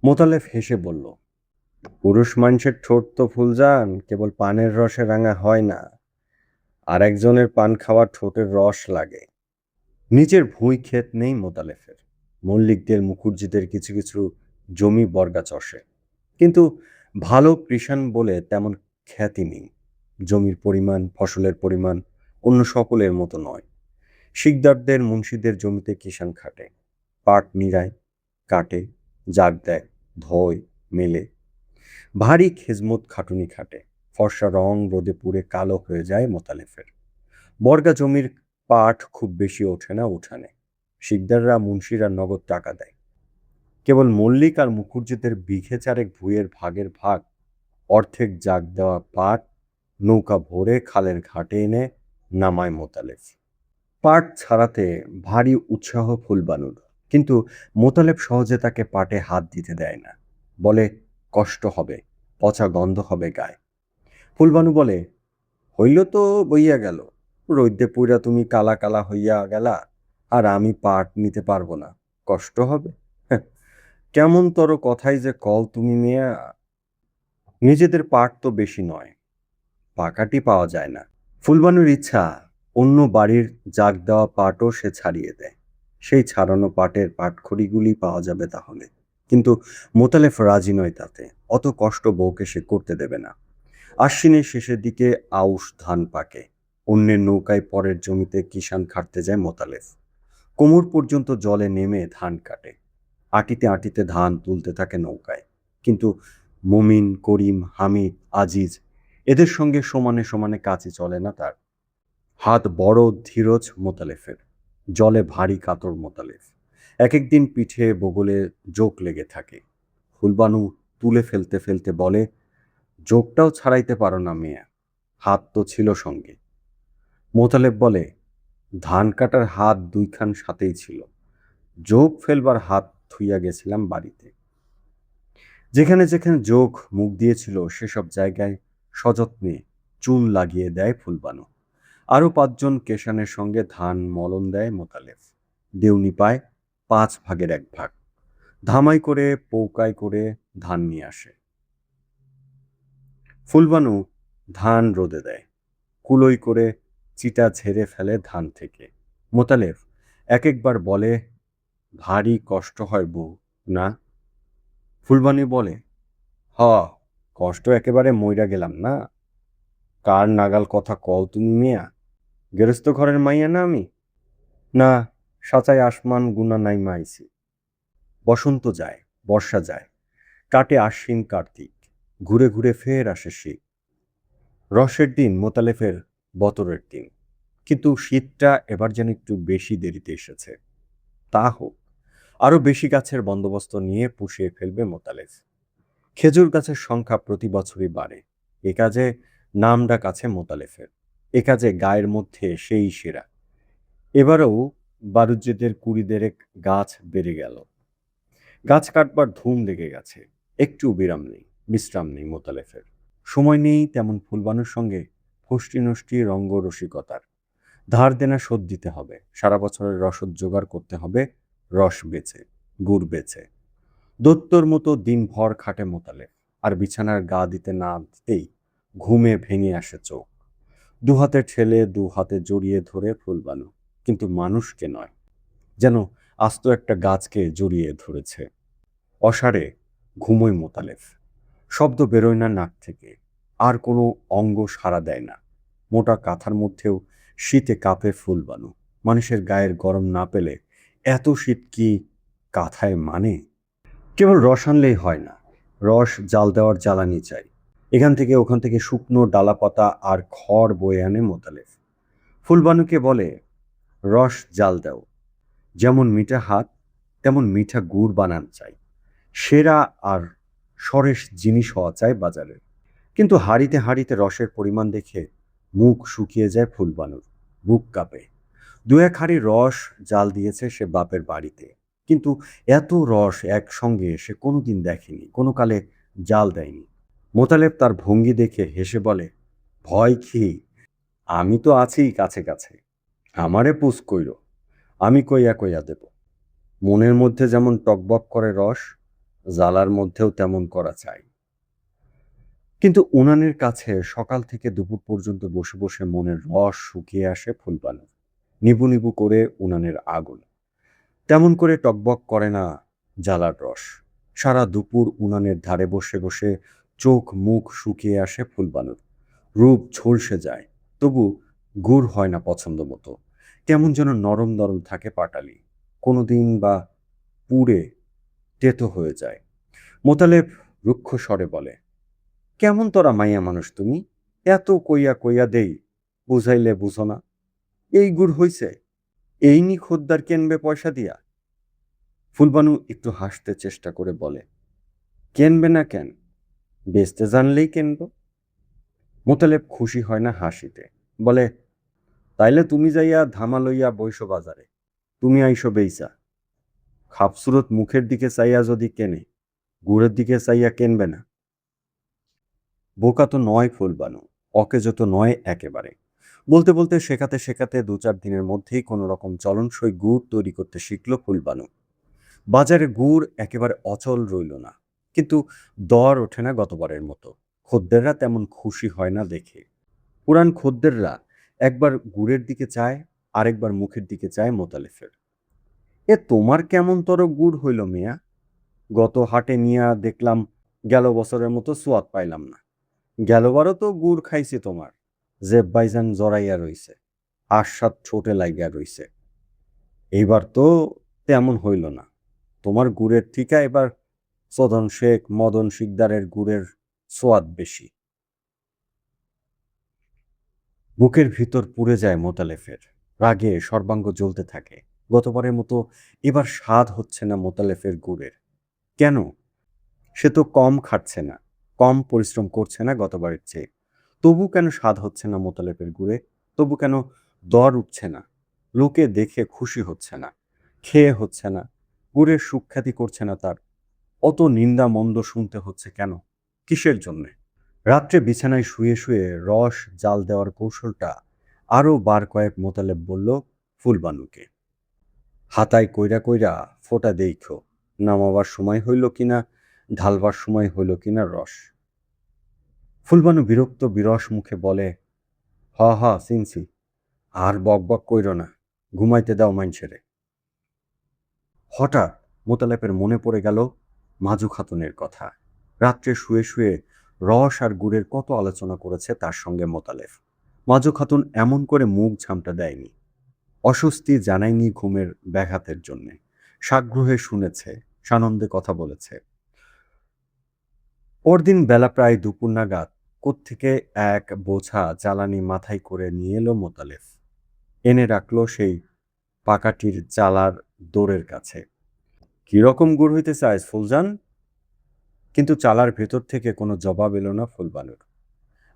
মোতালেব হেসে বলল, পুরুষ মানুষের ঠোঁট তো ফুলজান কেবল পানের রসে রাঙা হয় না, আর একজনের পান খাওয়া ঠোঁটের রস লাগে। নিজের ভুঁই ক্ষেত নেই মোতালেফের। মল্লিকদের, মুখুজ্জিদের কিছু কিছু জমি বর্গা চষে, কিন্তু ভালো কৃষাণ বলে তেমন খ্যাতি নেই। জমির পরিমাণ, ফসলের পরিমাণ অন্য সকলের মতো নয়। শিকদারদের, মুন্সিদের জমিতে কিষাণ খাটে, পাট নিড়ায়, কাটে, জাগ দেয়, ধোয়, মেলে। ভারী খেজমত খাটুনি খাটে। ফর্সা রং রোদে পুড়ে কালো হয়ে যায় মোতালেফের। বর্গা জমির পাট খুব বেশি ওঠে না উঠানে। শিকদাররা, মুন্সিরা নগদ টাকা দেয়। কেবল মল্লিক আর মুখুজ্জিদের বিঘে চারেক ভুঁইয়ের ভাগের ভাগ অর্ধেক জাগ দেওয়া পাট নৌকা ভরে খালের ঘাটে এনে নামায় মোতালেব। পাট ছাড়াতে ভারী উৎসাহ ফুলবানুর, কিন্তু মোতালেব সহজে তাকে পাটে হাত দিতে দেয় না। বলে, কষ্ট হবে, পচা গন্ধ হবে গায়ে। ফুলবানু বলে, হইল তো বইয়া গেল, রৈদ্যে পুইরা তুমি কালা কালা হইয়া গেলা, আর আমি পাট নিতে পারবো না, কষ্ট হবে। হ্যাঁ, কেমন তর কথাই যে কল তুমি মেয়া। নিজেদের পাট তো বেশি নয়, পাকাটি পাওয়া যায় না। ফুলবানুর ইচ্ছা অন্য বাড়ির জাগ দেওয়া পাটও সে ছাড়িয়ে দেয়, সেই ছাড়ানো পাটের পাটখড়িগুলি পাওয়া যাবে তাহলে। কিন্তু মোতালেফ রাজি নয় তাতে, অত কষ্ট বউকে সে করতে দেবে না। আশ্বিনের শেষের দিকে আউশ ধান পাকে, অন্যের নৌকায় পরের জমিতে কিষান খাটতে যায় মোতালেব। কোমর পর্যন্ত জলে নেমে ধান কাটে। আটিতে আটিতে ধান তুলতে থাকে নৌকায়। কিন্তু মুমিন, করিম, হামিদ, আজিজ এদের সঙ্গে সমানে সমানে কাজই চলে না তার। হাত বড় ধীরজ মোতালেফের, জলে ভারী কাতর মোতালেফ। এক একদিন পিঠে বগলে জোক লেগে থাকে। ফুলবানু তুলে ফেলতে ফেলতে বলে, জোকটাও ছাড়াইতে পারো না মেয়া, হাত তো ছিল সঙ্গে। মোতালেব বলে, ধান কাটার হাত দুইখান সাথেই ছিল, জোক ফেলবার হাত থুইয়া গেছিলাম বাড়িতে। যেখানে যেখানে জোক মুখ দিয়েছিল সেসব জায়গায় সযত্নে চুন লাগিয়ে দেয় ফুলবানু। আরো 5 জন কেশানের সঙ্গে ধান মলন দেয় মোতালেব। দেউনি পায় 5 ভাগের 1 ভাগ। ধামাই করে পৌকায় করে ধান নিয়ে আসে। ফুলবানু ধান রোদে দেয়, কুলোই করে চিটা ঝেড়ে ফেলে ধান থেকে। মোতালেব এক একবার বলে, ভারী কষ্ট হয় বউ না? ফুলবানু বলে, হ, কষ্ট একেবারে মইরা গেলাম না। কার নাগাল কথা কও তুমি মিয়া? গেরস্ত ঘরের মাইয়া না আমি? না, সাচাই আসমান গুনা নাই মাইছি। বসন্ত যায়, বর্ষা যায়, কাটে আশ্বিন কার্তিক, ঘুরে ঘুরে ফের আসে শীত। রসের দিন মোতালেফের বতরের দিন, কিন্তু শীতটা এবার যেন একটু বেশি দেরিতে এসেছে। তা হোক, আরো বেশি গাছের বন্দোবস্ত নিয়ে পুষিয়ে ফেলবে মোতালেফ। খেজুর গাছের সংখ্যা প্রতি বছরই বাড়ে। এ কাজে নামডাক আছে মোতালেফের। এ কাজে গায়ের মধ্যে সেই সেরা। এবারেও বারুজ্যেদের 20 গাছ বেড়ে গেল। গাছ কাটবার ধুম লেগে গেছে। একটু বিশ্রাম নেই মোতালেফের। সময় নেই তেমন ফুলবানুর সঙ্গে ফষ্টি নষ্টি রঙ্গ রসিকতার। ধার দেনা শোধ দিতে হবে, সারা বছরের রসদ জোগাড় করতে হবে, রস বেচে, গুড় বেচে। দত্তর মতো দিনভর খাটে মোতালেফ, আর বিছানার গা দিতে না দিতেই ঘুমে ভেঙে আসে চোখ। 2 হাতে ঠেলে 2 হাতে জড়িয়ে ধরে ফুলবানু, কিন্তু মানুষকে নয়, যেন আস্ত একটা গাছকে জড়িয়ে ধরেছে। অসারে ঘুমোয় মোতালেফ। শব্দ বেরোয় না নাক থেকে, আর কোনো অঙ্গ সাড়া দেয় না। মোটা কাঁথার মধ্যেও শীতে কাঁপে ফুলবানু। মানুষের গায়ের গরম না পেলে এত শীত কি কাঁথায় মানে? কেবল রস আনলেই হয় না, রস জাল দেওয়ার জ্বালানি চাই। এখান থেকে ওখান থেকে শুকনো ডালাপাতা আর খড় বয়ে আনে মোতালেফ। ফুলবানুকে বলে, রস জাল দাও, যেমন মিঠা হাত তেমন মিঠা গুড় বানান চাই, সেরা আর সরেস জিনিস হওয়া চাই বাজারের। কিন্তু হাঁড়িতে হাঁড়িতে রসের পরিমাণ দেখে মুখ শুকিয়ে যায় ফুলবানুর, বুক কাঁপে। 2-1 হাঁড়ি রস জাল দিয়েছে সে বাপের বাড়িতে, কিন্তু এত রস একসঙ্গে সে কোনোদিন দেখেনি, কোনো কালে জাল দেয়নি। মোতালেব তার ভঙ্গি দেখে হেসে বলে, ভয় কি, আমি তো আছি কাছে কাছে, আমারে পুষ কইর, আমি কইয়া কইয়া দেব। মনের মধ্যে যেমন টকবক করে রস, জ্বালার মধ্যেও তেমন করা চাই। কিন্তু উনানের কাছে সকাল থেকে দুপুর পর্যন্ত বসে বসে মনের রস শুকিয়ে আসে ফুলবানু। নিবু নিবু করে উনানের আগুন, তেমন করে টকবক করে না জ্বালার রস। সারা দুপুর উনানের ধারে বসে বসে চোখ মুখ শুকিয়ে আসে ফুলবানুর, রূপ ঝলসে যায়, তবু গুড় হয় না পছন্দ মতো। কেমন যেন নরম নরম থাকে পাটালি, কোনোদিন বা পুড়ে তেতো হয়ে যায়। মোতালেব রুক্ষ স্বরে বলে, কেমন তোরা মাইয়া মানুষ তুমি, এত কইয়া কইয়া দেই, বুঝাইলে বুঝো না। এই গুড় হইছে, এই নি খদ্দার কেনবে পয়সা দিয়া? ফুলবানু একটু হাসতে চেষ্টা করে বলে, কেনবে না কেন, বেচতে জানলেই কেনব। মোতালেব খুশি হয় না হাসিতে, বলে, তাইলে তুমি যাইয়া ধামা লইয়া বইসো বাজারে, তুমি আইসো বেইসা। খাপসুরত মুখের দিকে চাইয়া যদি কেনে, গুড়ের দিকে চাইয়া কেনবে না? বোকা তো নয় ফুলবানু, অকেজো তো নয় একেবারে। বলতে বলতে শেখাতে শেখাতে 2-4 দিনের মধ্যেই কোনো রকম চলনসই গুড় তৈরি করতে শিখল ফুলবানু। বাজারে গুড় একেবারে অচল রইল না, কিন্তু দর ওঠে না গতবারের মতো। খদ্দেররা তেমন খুশি হয় না দেখে। পুরান খদ্দেররা একবার গুড়ের দিকে চায়, আরেকবার মুখের দিকে চায় মোতালেফের। এ তোমার কেমন তর গুড় হইল মিয়া? গত হাটে নিয়া দেখলাম, গেল বছরের মতো সোয়াদ পাইলাম না। গেলবারও তো গুড় খাইছি তোমার, জেব বাইজান জড়াইয়া রইছে, আস্বাদ ঠোঁটে লাইগা রইছে। এইবার তো তেমন হইল না, তোমার গুড়ের থিকা এবার সদন শেখ মদন শিকদারের গুড়ের সোয়াদ বেশি। বুকের ভিতর পুড়ে যায় মোতালেফের, রাগে সর্বাঙ্গ জ্বলতে থাকে। গতবারের মতো এবার স্বাদ হচ্ছে না মোতালেফের গুড়ের। কেন? সে তো কম খাচ্ছে না, কম পরিশ্রম করছে না গতবারের চেয়ে। তবু কেন স্বাদ হচ্ছে না মোতালেফের গুড়ে? তবু কেন দর উঠছে না? লোকে দেখে খুশি হচ্ছে না, খেয়ে হচ্ছে না, গুড়ের সুখ্যাতি করছে না তার। অত নিন্দা মন্দ শুনতে হচ্ছে কেন? কিসের জন্যে? রাত্রে বিছানায় শুয়ে শুয়ে রস জাল দেওয়ার কৌশলটা আরও বার কয়েক মোতালেব বলল ফুলবানুকে। হাতায় কইরা কইরা ফোঁটা দেইখো, নামাবার সময় হইল কিনা, ঢালবার সময় হইল কিনা রস। ফুলবানু বিরক্ত বিরস মুখে বলে, হ হ চিনছি, আর বক বক কইর না, ঘুমাইতে দাও মাইনছেরে। হঠাৎ মোতালেবের মনে পড়ে গেল মাজু খাতুনের কথা। রাত্রে শুয়ে শুয়ে রস আর গুড়ের কত আলোচনা করেছে তার সঙ্গে মোতালেব। মাজু খাতুন এমন করে মুখ ঝামটা দেয়নি, অস্বস্তি জানায়নি ঘুমের ব্যাঘাতের জন্যে। সাগ্রহে শুনেছে, সানন্দে কথা বলেছে। পরদিন বেলা প্রায় দুপুর নাগাদ কোত্থেকে এক বোঝা জ্বালানি মাথায় করে নিয়ে এলো মোতালেব। এনে রাখলো সেই পাকাটির চালার দোরের কাছে। কিরকম গুড় হইতে চায় ফুলজান? কিন্তু চালার ভেতর থেকে কোনো জবাব এলো না ফুলবানুর।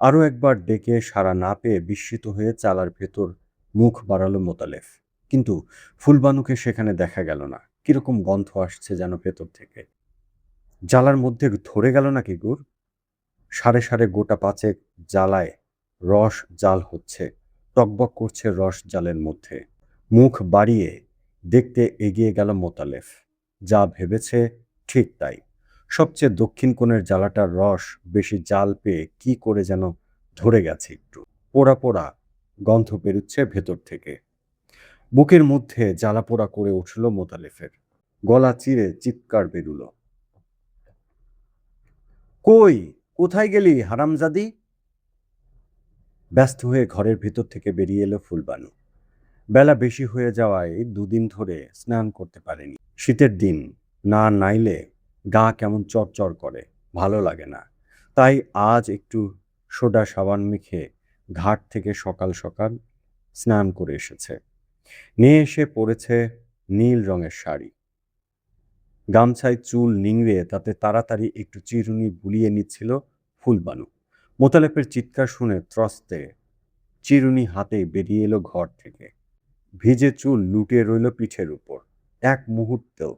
আরও একবার ডেকে সাড়া না পেয়ে বিস্মিত হয়ে চালার ভেতর মুখ বাড়ালো মোতালেব। কিন্তু ফুলবানুকে সেখানে দেখা গেল না। কিরকম গন্ধ আসছে যেন ভেতর থেকে। জ্বালার মধ্যে ধরে গেল নাকি গুড়? সাড়ে সাড়ে গোটা পাঁচেক জ্বালায় রস জাল হচ্ছে, টকবক করছে রস জালের মধ্যে। মুখ বাড়িয়ে দেখতে এগিয়ে গেল মোতালেব। যা ভেবেছে ঠিক তাই। সবচেয়ে দক্ষিণ কোণের জ্বালাটার রস বেশি জাল পেয়ে কি করে যেন ধরে গেছে একটু। পোড়া পোড়া গন্ধ বেরুচ্ছে ভেতর থেকে। বুকের মধ্যে জ্বালা পোড়া করে উঠল মোতালেফের। গলা চিরে চিৎকার বেরুল, কই, কোথায় গেলি হারামজাদি? ব্যস্ত হয়ে ঘরের ভিতর থেকে বেরিয়ে এলো ফুলবানু। বেলা বেশি হয়ে যাওয়ায় দুদিন ধরে স্নান করতে পারেনি। শীতের দিন না নাইলে গা কেমন চরচর করে, ভালো লাগে না। তাই আজ একটু সোডা সাবান মেখে ঘাট থেকে সকাল সকাল স্নান করে এসেছে। নিয়ে এসে পরেছে নীল রঙের শাড়ি। গামছায় চুল নিংড়ে তাতে তাড়াতাড়ি একটু চিরুনি বুলিয়ে নিচ্ছিল ফুলবানু। মোতালেবের চিৎকার শুনে ত্রস্তে চিরুনি হাতে বেরিয়ে এলো ঘর থেকে। ভিজে চুল লুটিয়ে রইল পিঠের উপর। এক মুহূর্তেও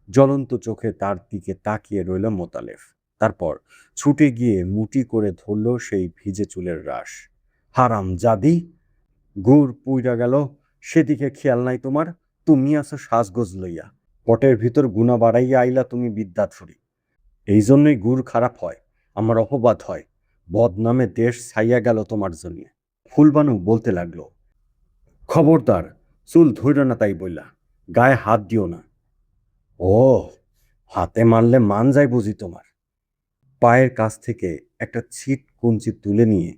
জ্বলন্ত চোখে তার দিকে তাকিয়ে রইল মোতালেব। তারপর ছুটে গিয়ে মুটি করে ধরল সেই ভিজে চুলের রাশ। হারাম জাদি, গুড় পুইরা গেল, সেদিকে খেয়াল নাই তোমার? তুমি আছো সাজগোজ লইয়া, পটের ভিতর গুণা বাড়াইয়া আইলা তুমি বিদ্যাধরী। এই জন্যই গুড় খারাপ হয়, আমার অপবাদ হয়, বদনামে দেশ ছাইয়া গেল তোমার জন্যে। ফুলবানু বলতে লাগলো, খবরদার, চুল ধইর না তাই বইলা, গায়ে হাত দিও না। ও, হাতে মারলে মান যায় বুঝি তোমার? পায়ের কাছ থেকে একটা ছিট কঞ্চি তুলে নিয়ে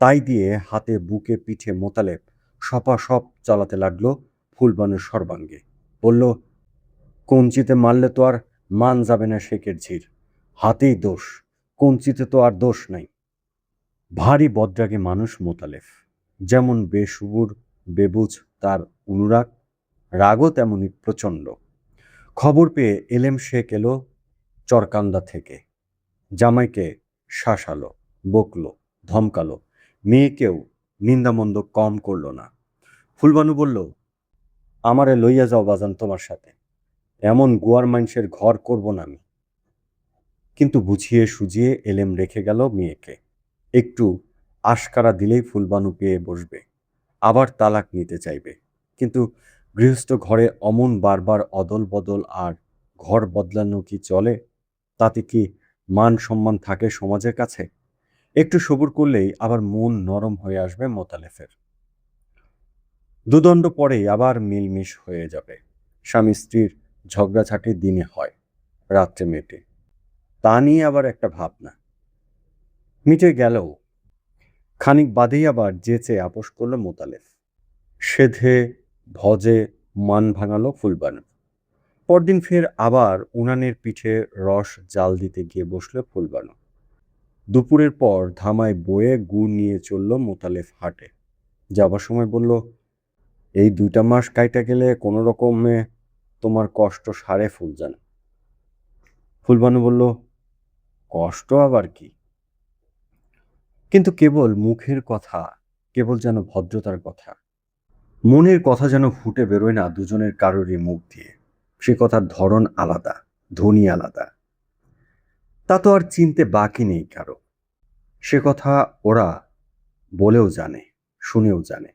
তাই দিয়ে হাতে বুকে পিঠে মোতালেব সপাসপ চালাতে লাগলো ফুলবানুর সর্বাঙ্গে। বলল, কঞ্চিতে মারলে তো আর মান যাবে না শেখের ঝির, হাতেই দোষ, কঞ্চিতে তো আর দোষ নাই। ভারী বদরাগে মানুষ মোতালেব। যেমন বেসুবুর বেবুঝ তার অনুরাগ, রাগও তেমনি প্রচণ্ড। খবর পেয়ে এলেম শেখ এলো চরকান্দা থেকে। জামাইকে শাসালো, বকলো, ধমকালো, মেয়েকেও নিন্দামন্দ কম করল না। ফুলবানু বলল, আমারে লইয়া যাও বাজান তোমার সাথে, এমন গোয়ার মানুষের ঘর করব না আমি। কিন্তু বুঝিয়ে সুঝিয়ে এলেম রেখে গেল মেয়েকে। একটু আশকারা দিলেই ফুলবানু পেয়ে বসবে, আবার তালাক নিতে চাইবে। কিন্তু গৃহস্থ ঘরে অমন বারবার অদল বদল আর ঘর বদলানো কি চলে? তাতে কি মান সম্মান থাকে সমাজের কাছে? একটু সবুর করলেই আবার মন নরম হয়ে আসবে মোতালেফের। দুদণ্ড পরেই আবার মিলমিশ হয়ে যাবে। স্বামী স্ত্রীর ঝগড়াঝাটি দিনে হয়, রাত্রে মেটে। তা নিয়ে আবার একটা ভাবনা। মিটে গেলেও খানিক বাদেই আবার যেচে আপোস করলো মোতালেব। সেধে ভজে মান ভাঙালো ফুলবানু। পরদিন ফের আবার উনানের পিঠে রস জাল দিতে গিয়ে বসলো ফুলবানু। দুপুরের পর ধামায় বয়ে গুড় নিয়ে চলল মোতালেব হাটে। যাবার সময় বলল, এই 2টা মাস কাইটা গেলে কোনো রকমে তোমার কষ্ট সারে ফুলজান। ফুলবানু বলল, কষ্ট আবার কি? কিন্তু কেবল মুখের কথা, কেবল যেন ভদ্রতার কথা। মনের কথা যেন ফুটে বেরোয় না দুজনের কারোরই মুখ দিয়ে। সে কথার ধরন আলাদা, ধ্বনি আলাদা। তা তো আর চিনতে বাকি নেই কারো। সে কথা ওরা বলেও জানে, শুনেও জানে।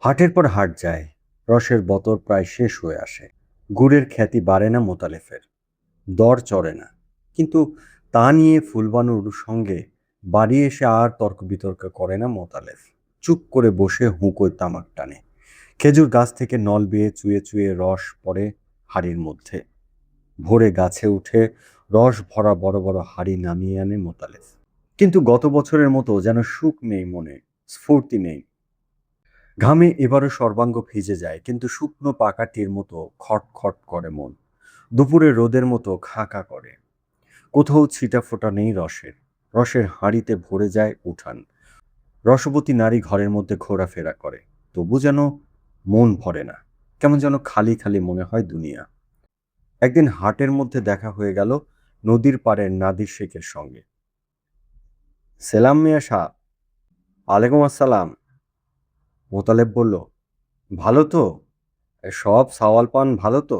হাটের পর হাট যায়, রসের বতর প্রায় শেষ হয়ে আসে। গুড়ের খ্যাতি বাড়ে না মোতালেফের, দর চড়ে না। কিন্তু তা নিয়ে ফুলবানুর সঙ্গে বাড়ি এসে আর তর্ক বিতর্ক করে না মোতালেফ। চুপ করে বসে হুঁকোয় তামাক টানে। খেজুর গাছ থেকে নল বেয়ে চুয়ে চুয়ে রস পড়ে হাড়ির মধ্যে। ভোরে গাছে উঠে রস ভরা বড় বড় হাড়ি নামিয়ে আনে মোতালেফ। কিন্তু গত বছরের মতো যেন সুখ নেই মনে, স্ফূর্তি নেই। ঘামে এবারও সর্বাঙ্গ ভিজে যায়, কিন্তু শুকনো পাকাটির মতো খটখট করে মন। দুপুরে রোদের মতো খা খা করে। কোথাও ছিটা ফোটা নেই রসের। রসের হাঁড়িতে ভরে যায় উঠান। রসবতী নারী ঘরের মধ্যে ঘোরাফেরা করে, তবু যেন মন ভরে না। কেমন যেন খালি খালি মনে হয় দুনিয়া। একদিন হাটের মধ্যে দেখা হয়ে গেল নদীর পাড়ের নাদির শেখের সঙ্গে। সেলাম মিয়া সাহ। আলাইকুম আসসালাম। মোতালেব বলল, ভালো তো? সব সাওয়াল পান ভালো তো?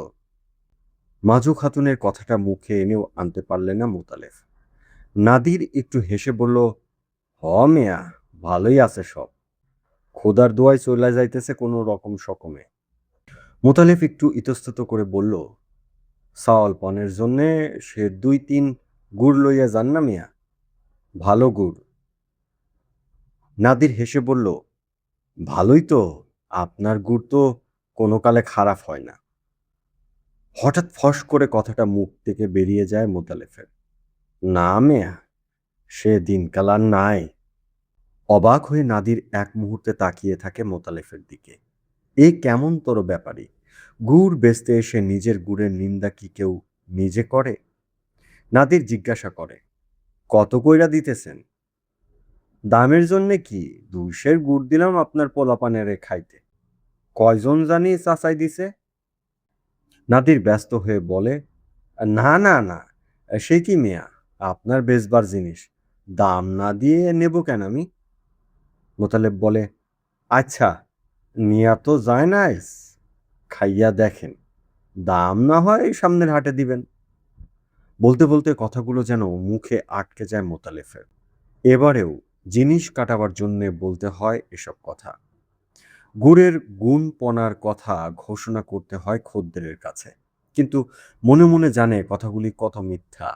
মাজু খাতুনের কথাটা মুখে এনেও আনতে পারলেন না মোতালেব। নাদির একটু হেসে বলল, হ মিয়া, ভালোই আছে সব। খোদার দোয়ায় চলে যাইতেছে কোনো রকম সকমে। মোতালেব একটু ইতস্তত করে বলল, সাওয়াল পানের জন্যে সে 2-3 গুড় লইয়া যান না মিয়া, ভালো গুড়। নাদির হেসে বলল, ভালোই তো, আপনার গুড় তো কোনো কালে খারাপ হয় না। হঠাৎ ফস করে কথাটা মুখ থেকে বেরিয়ে যায় মোতালেফের। না মেয়া, সে দিনকাল আর নাই। অবাক হয়ে নাদির এক মুহূর্তে তাকিয়ে থাকে মোতালেফের দিকে। এ কেমন তোর ব্যাপারী? গুড় বেচতে এসে নিজের গুড়ের নিন্দা কি কেউ নিজে করে? নাদির জিজ্ঞাসা করে, কত কইরা দিতেছেন? দামের জন্যে কি, 200 গুড় দিলাম আপনার পোলাপানেরে খাইতে। কয়জন জানি চাচাই দিছে? নাদির ব্যস্ত হয়ে বলে, না না না, সে কি মিয়া, আপনার বেচবার জিনিস, দাম না দিয়ে নেব কেন আমি? মোতালেব বলে, আচ্ছা, নিয়া তো যায় না, খাইয়া দেখেন, দাম না হয় সামনের হাটে দিবেন। বলতে বলতে কথাগুলো যেন মুখে আটকে যায় মোতালেফের। এবারেও জিনিস কাটাবার জন্যে বলতে হয় এসব কথা। গুড়ের গুণপনার কথা ঘোষণা করতে হয় খদ্দেরের কাছে। কিন্তু মনে মনে জানে কথাগুলি কত মিথ্যা।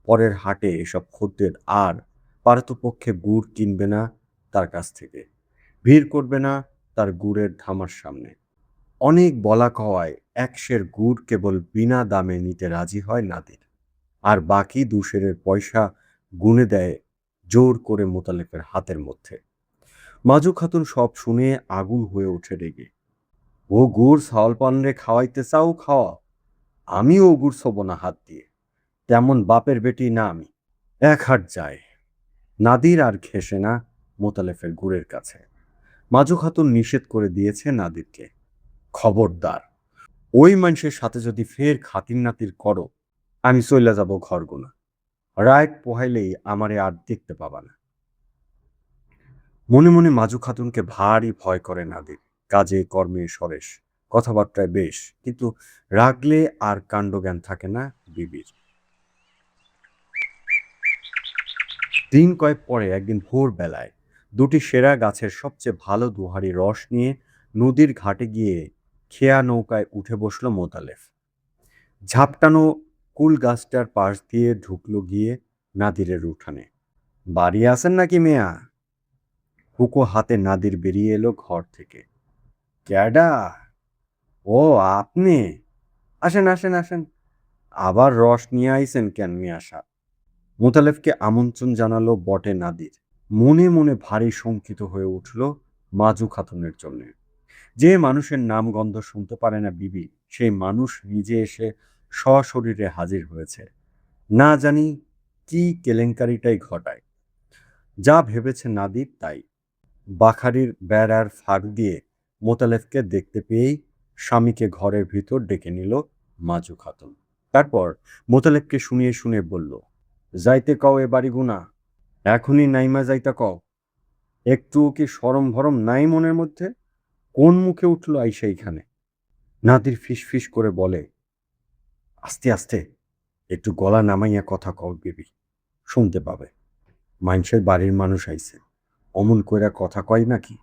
পরের হাটে এসব খদ্দের আর পারতপক্ষে গুড় কিনবে না তার কাছ থেকে, ভিড় করবে না তার গুড়ের ধামার সামনে। অনেক বলা কওয়ায় 1 সের গুড় কেবল বিনা দামে নিতে রাজি হয় নাদির, আর বাকি 2 সেরের পয়সা গুনে দেয় জোর করে মোতালেফের হাতের মধ্যে। মাজু খাতুন সব শুনে আগুন হয়ে ওঠে রেগে। ও গুড় সাওয়াল পানরে খাওয়াইতে চাও খাওয়া, আমি ও গুড় ছবো না হাত দিয়ে, তেমন বাপের বেটি না আমি। এক হাট যায়, নাদির আর ঘেঁষে না মোতালেফের গুড়ের কাছে। মাজু খাতুন নিষেধ করে দিয়েছে নাদিরকে, খবরদার, ওই মানুষের সাথে যদি ফের খাতির নাতির করো, আমি চইলা যাব ঘরগুনা। রাত পোহাইলেই আমারে আর দেখতে পাবা না। মনে মনে মাজু খাতুনকে ভারী ভয় করে নাদির। কাজে কর্মে সরেস, কথাবার্তায় বেশ, কিন্তু রাগলে আর কাণ্ডজ্ঞান থাকে না বিবির। দিন কয়েক পরে একদিন ভোর বেলায় 2টি সেরা গাছের সবচেয়ে ভালো দুহারি রস নিয়ে নদীর ঘাটে গিয়ে খেয়া নৌকায় উঠে বসলো মোতালেফ। ঝাপটানো কুল গাছটার পাশ দিয়ে ঢুকলো গিয়ে নাদিরের উঠানে। বাড়ি আছেন নাকি মেয়া? হুকো হাতে নাদির বেরিয়ে এলো ঘর থেকে। ক্যাডা? ও আপনি? আসেন আসেন আসেন, আবার রস নিয়ে আইছেন কেন মিয়া সাহেব? মোতালেফকে আমন্ত্রণ জানালো বটে নাদির। মনে মনে ভারী শঙ্কিত হয়ে উঠল মাজু খাতুনের জন্য। যে মানুষের নাম গন্ধ শুনতে পারে না বিবি, সেই মানুষ নিজে এসে সশরীরে হাজির হয়েছে। না জানি কি কেলেঙ্কারিটাই ঘটায়। যা ভেবেছে নাদির তাই। বাখারির বেড়ার ফাঁক দিয়ে মোতালেবকে দেখতে পেয়েই স্বামীকে ঘরের ভিতর ডেকে নিল মাজু খাতুন। তারপর মোতালেবকে শুনিয়ে শুনিয়ে বলল, যাইতে কও এ বাড়ি গুনা, এখনই নাইমা যাইতা কও। একটুও কি সরম ভরম নাই মনের মধ্যে? কোন মুখে উঠলো আইসা এইখানে? নাদির ফিস করে বলে, আস্তে আস্তে একটু গলা নামাইয়া কথা কও বেবি, শুনতে পাবে। মানুষের বাড়ির মানুষ আইছে, অমন কইরা কথা কয় নাকি?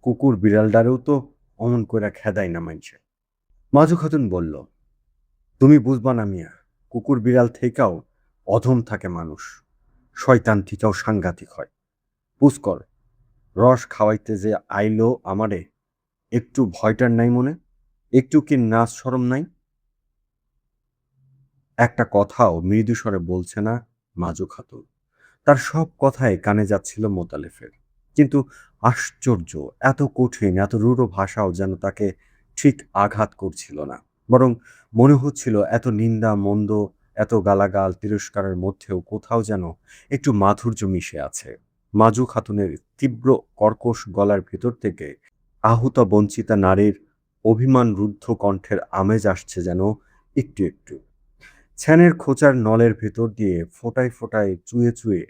কুকুর বিড়ালডারেও তো অমন কইরা খেদায় না মাইনষে। মাজু খাতুন বলল, তুমি বুঝবা না মিয়া, কুকুর বিড়াল থেকেও অধম থাকে মানুষ, শয়তান থেকেও সাংঘাতিক হয়। পুষ্কর রস খাওয়াইতে যে আইলো আমারে, একটু ভয়টার নাই মনে? একটু কি নাচ শরম নাই? একটা কথাও মৃদু স্বরে বলছে না মাজু খাতুন। তার সব কথাই কানে যাচ্ছিল মোতালেফের, কিন্তু আশ্চর্য, এত কঠিন, এত রূঢ় ভাষাও যেন তাকে ঠিক আঘাত করছিল না। বরং মনে হচ্ছিল এত নিন্দা মন্দ, এত গালাগাল তিরস্কারের মধ্যেও কোথাও যেন একটু মাধুর্য মিশে আছে। মাজু খাতুনের তীব্র কর্কশ গলার ভেতর থেকে আহুতা বঞ্চিতা নারীর অভিমান রুদ্ধ কণ্ঠের আমেজ আসছে যেন একটু একটু। ছ্যানের খোঁচার নলের ভেতর দিয়ে ফোঁটায় ফোঁটায় চুয়ে চুয়ে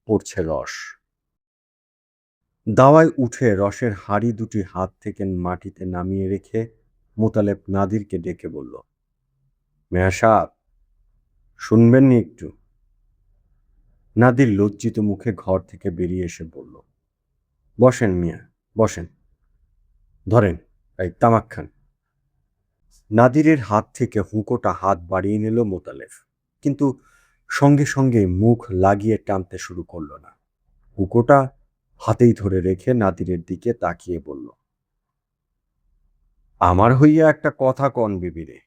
পড়ছে রস। দাওয়ায় উঠে রসের হাঁড়ি দুটি হাত থেকে মাটিতে নামিয়ে রেখে মোতালেব নাদিরকে ডেকে বলল, মেয়া সাহেব, শুনবেন নি একটু? নাদির লজ্জিত মুখে ঘর থেকে বেরিয়ে এসে বলল, বসেন মিয়া, বসেন, ধরেন এই তামাক খান। নাদিরের হাত থেকে হুঁকোটা হাত বাড়িয়ে নিল মোতালেব, কিন্তু সঙ্গে সঙ্গে মুখ লাগিয়ে টানতে শুরু করলো না। হুঁকোটা হাতেই ধরে রেখে নাদিরের দিকে তাকিয়ে বলল, আমার হইয়া একটা কথা কন বিবিরে।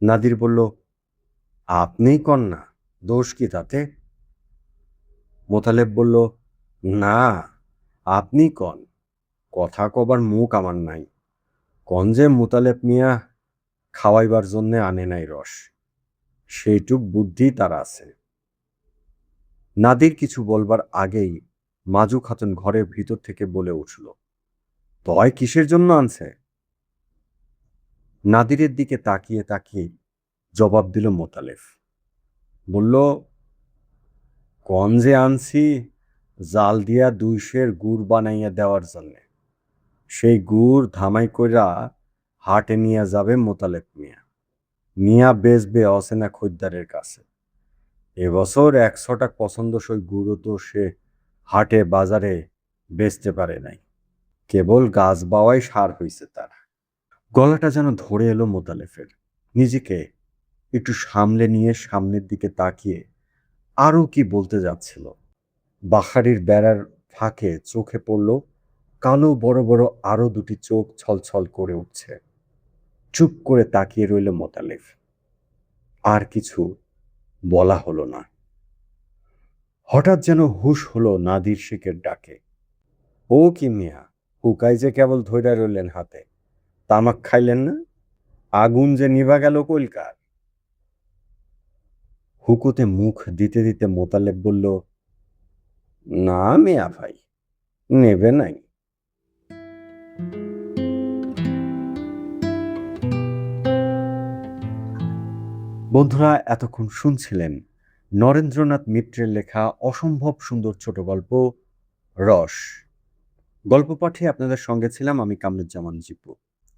নাদির বলল, আপনিই কন না, দোষ কি তাতে? মোতালেব বলল, না, আপনি কন, কথা কবার মুখ আমার নাই। কন যে মোতালেব মিয়া খাওয়াইবার জন্যে আনে নাই রস, সেইটুক বুদ্ধি তার আছে। নাদির কিছু বলবার আগেই মাজু খাতুন ঘরের ভিতর থেকে বলে উঠল, তয় কিসের জন্য আনছে? নাদিরের দিকে তাকিয়ে তাকিয়ে জবাব দিল মোতালেব, বলল, কন যে আনছি জাল দিয়া 2 সের গুড় বানাইয়া দেওয়ার জন্যে। সেই গুড় ধামাই কইরা হাটে নিয়ে যাবে মোতালেব মিয়া, নিয়া বেচবে অচেনা খদ্দারের কাছে। এবছর 100 টাকা পছন্দসই গুড়ও তো সে হাটে বাজারে বেচতে পারে নাই, কেবল গাছ বাওয়াই সার হইছে তার। গলাটা যেন ধরে এলো মোতালেফের। নিজেকে একটু সামলে নিয়ে সামনের দিকে তাকিয়ে আরও কি বলতে যাচ্ছিল। বাখারির বেড়ার ফাঁকে চোখে পড়ল কালো বড় বড় আরো 2টি চোখ ছলছল করে উঠছে। চুপ করে তাকিয়ে রইল মোতালেফ। আর কিছু বলা হলো না। হঠাৎ যেন হুঁশ হলো নাদির শেখের ডাকে, ও কি মিয়া, হুকাই যে কেবল ধইরা রইলেন হাতে, তামাক খাইলেন না? আগুন যে নিভা গেল কইলকার। হুকোতে মুখ দিতে দিতে মোতালেব বলল, না মিয়া ভাই, নেবে নাই। বন্ধুরা, এতক্ষণ শুনছিলেন নরেন্দ্রনাথ মিত্রের লেখা অসম্ভব সুন্দর ছোট গল্প রস। গল্প পাঠে আপনাদের সঙ্গে ছিলাম আমি কামরুজ্জামান জিপু।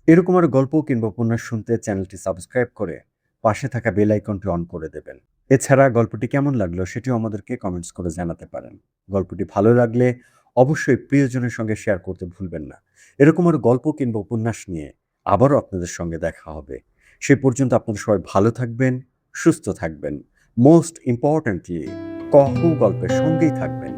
এরকম আর গল্প কিংবা উপন্যাস শুনতে চ্যানেলটি সাবস্ক্রাইব করে পাশে থাকা বেল আইকনটি অন করে দেবেন। এছাড়া গল্পটি কেমন লাগলো সেটিও আমাদেরকে কমেন্টস করে জানাতে পারেন। গল্পটি ভালো লাগলে অবশ্যই প্রিয়জনের সঙ্গে শেয়ার করতে ভুলবেন না। এরকম আর গল্প কিংবা উপন্যাস নিয়ে আবারও আপনাদের সঙ্গে দেখা হবে। সে পর্যন্ত আপনারা সবাই ভালো থাকবেন, সুস্থ থাকবেন। মোস্ট ইম্পর্ট্যান্টলি কহু গল্পের সঙ্গেই থাকবেন।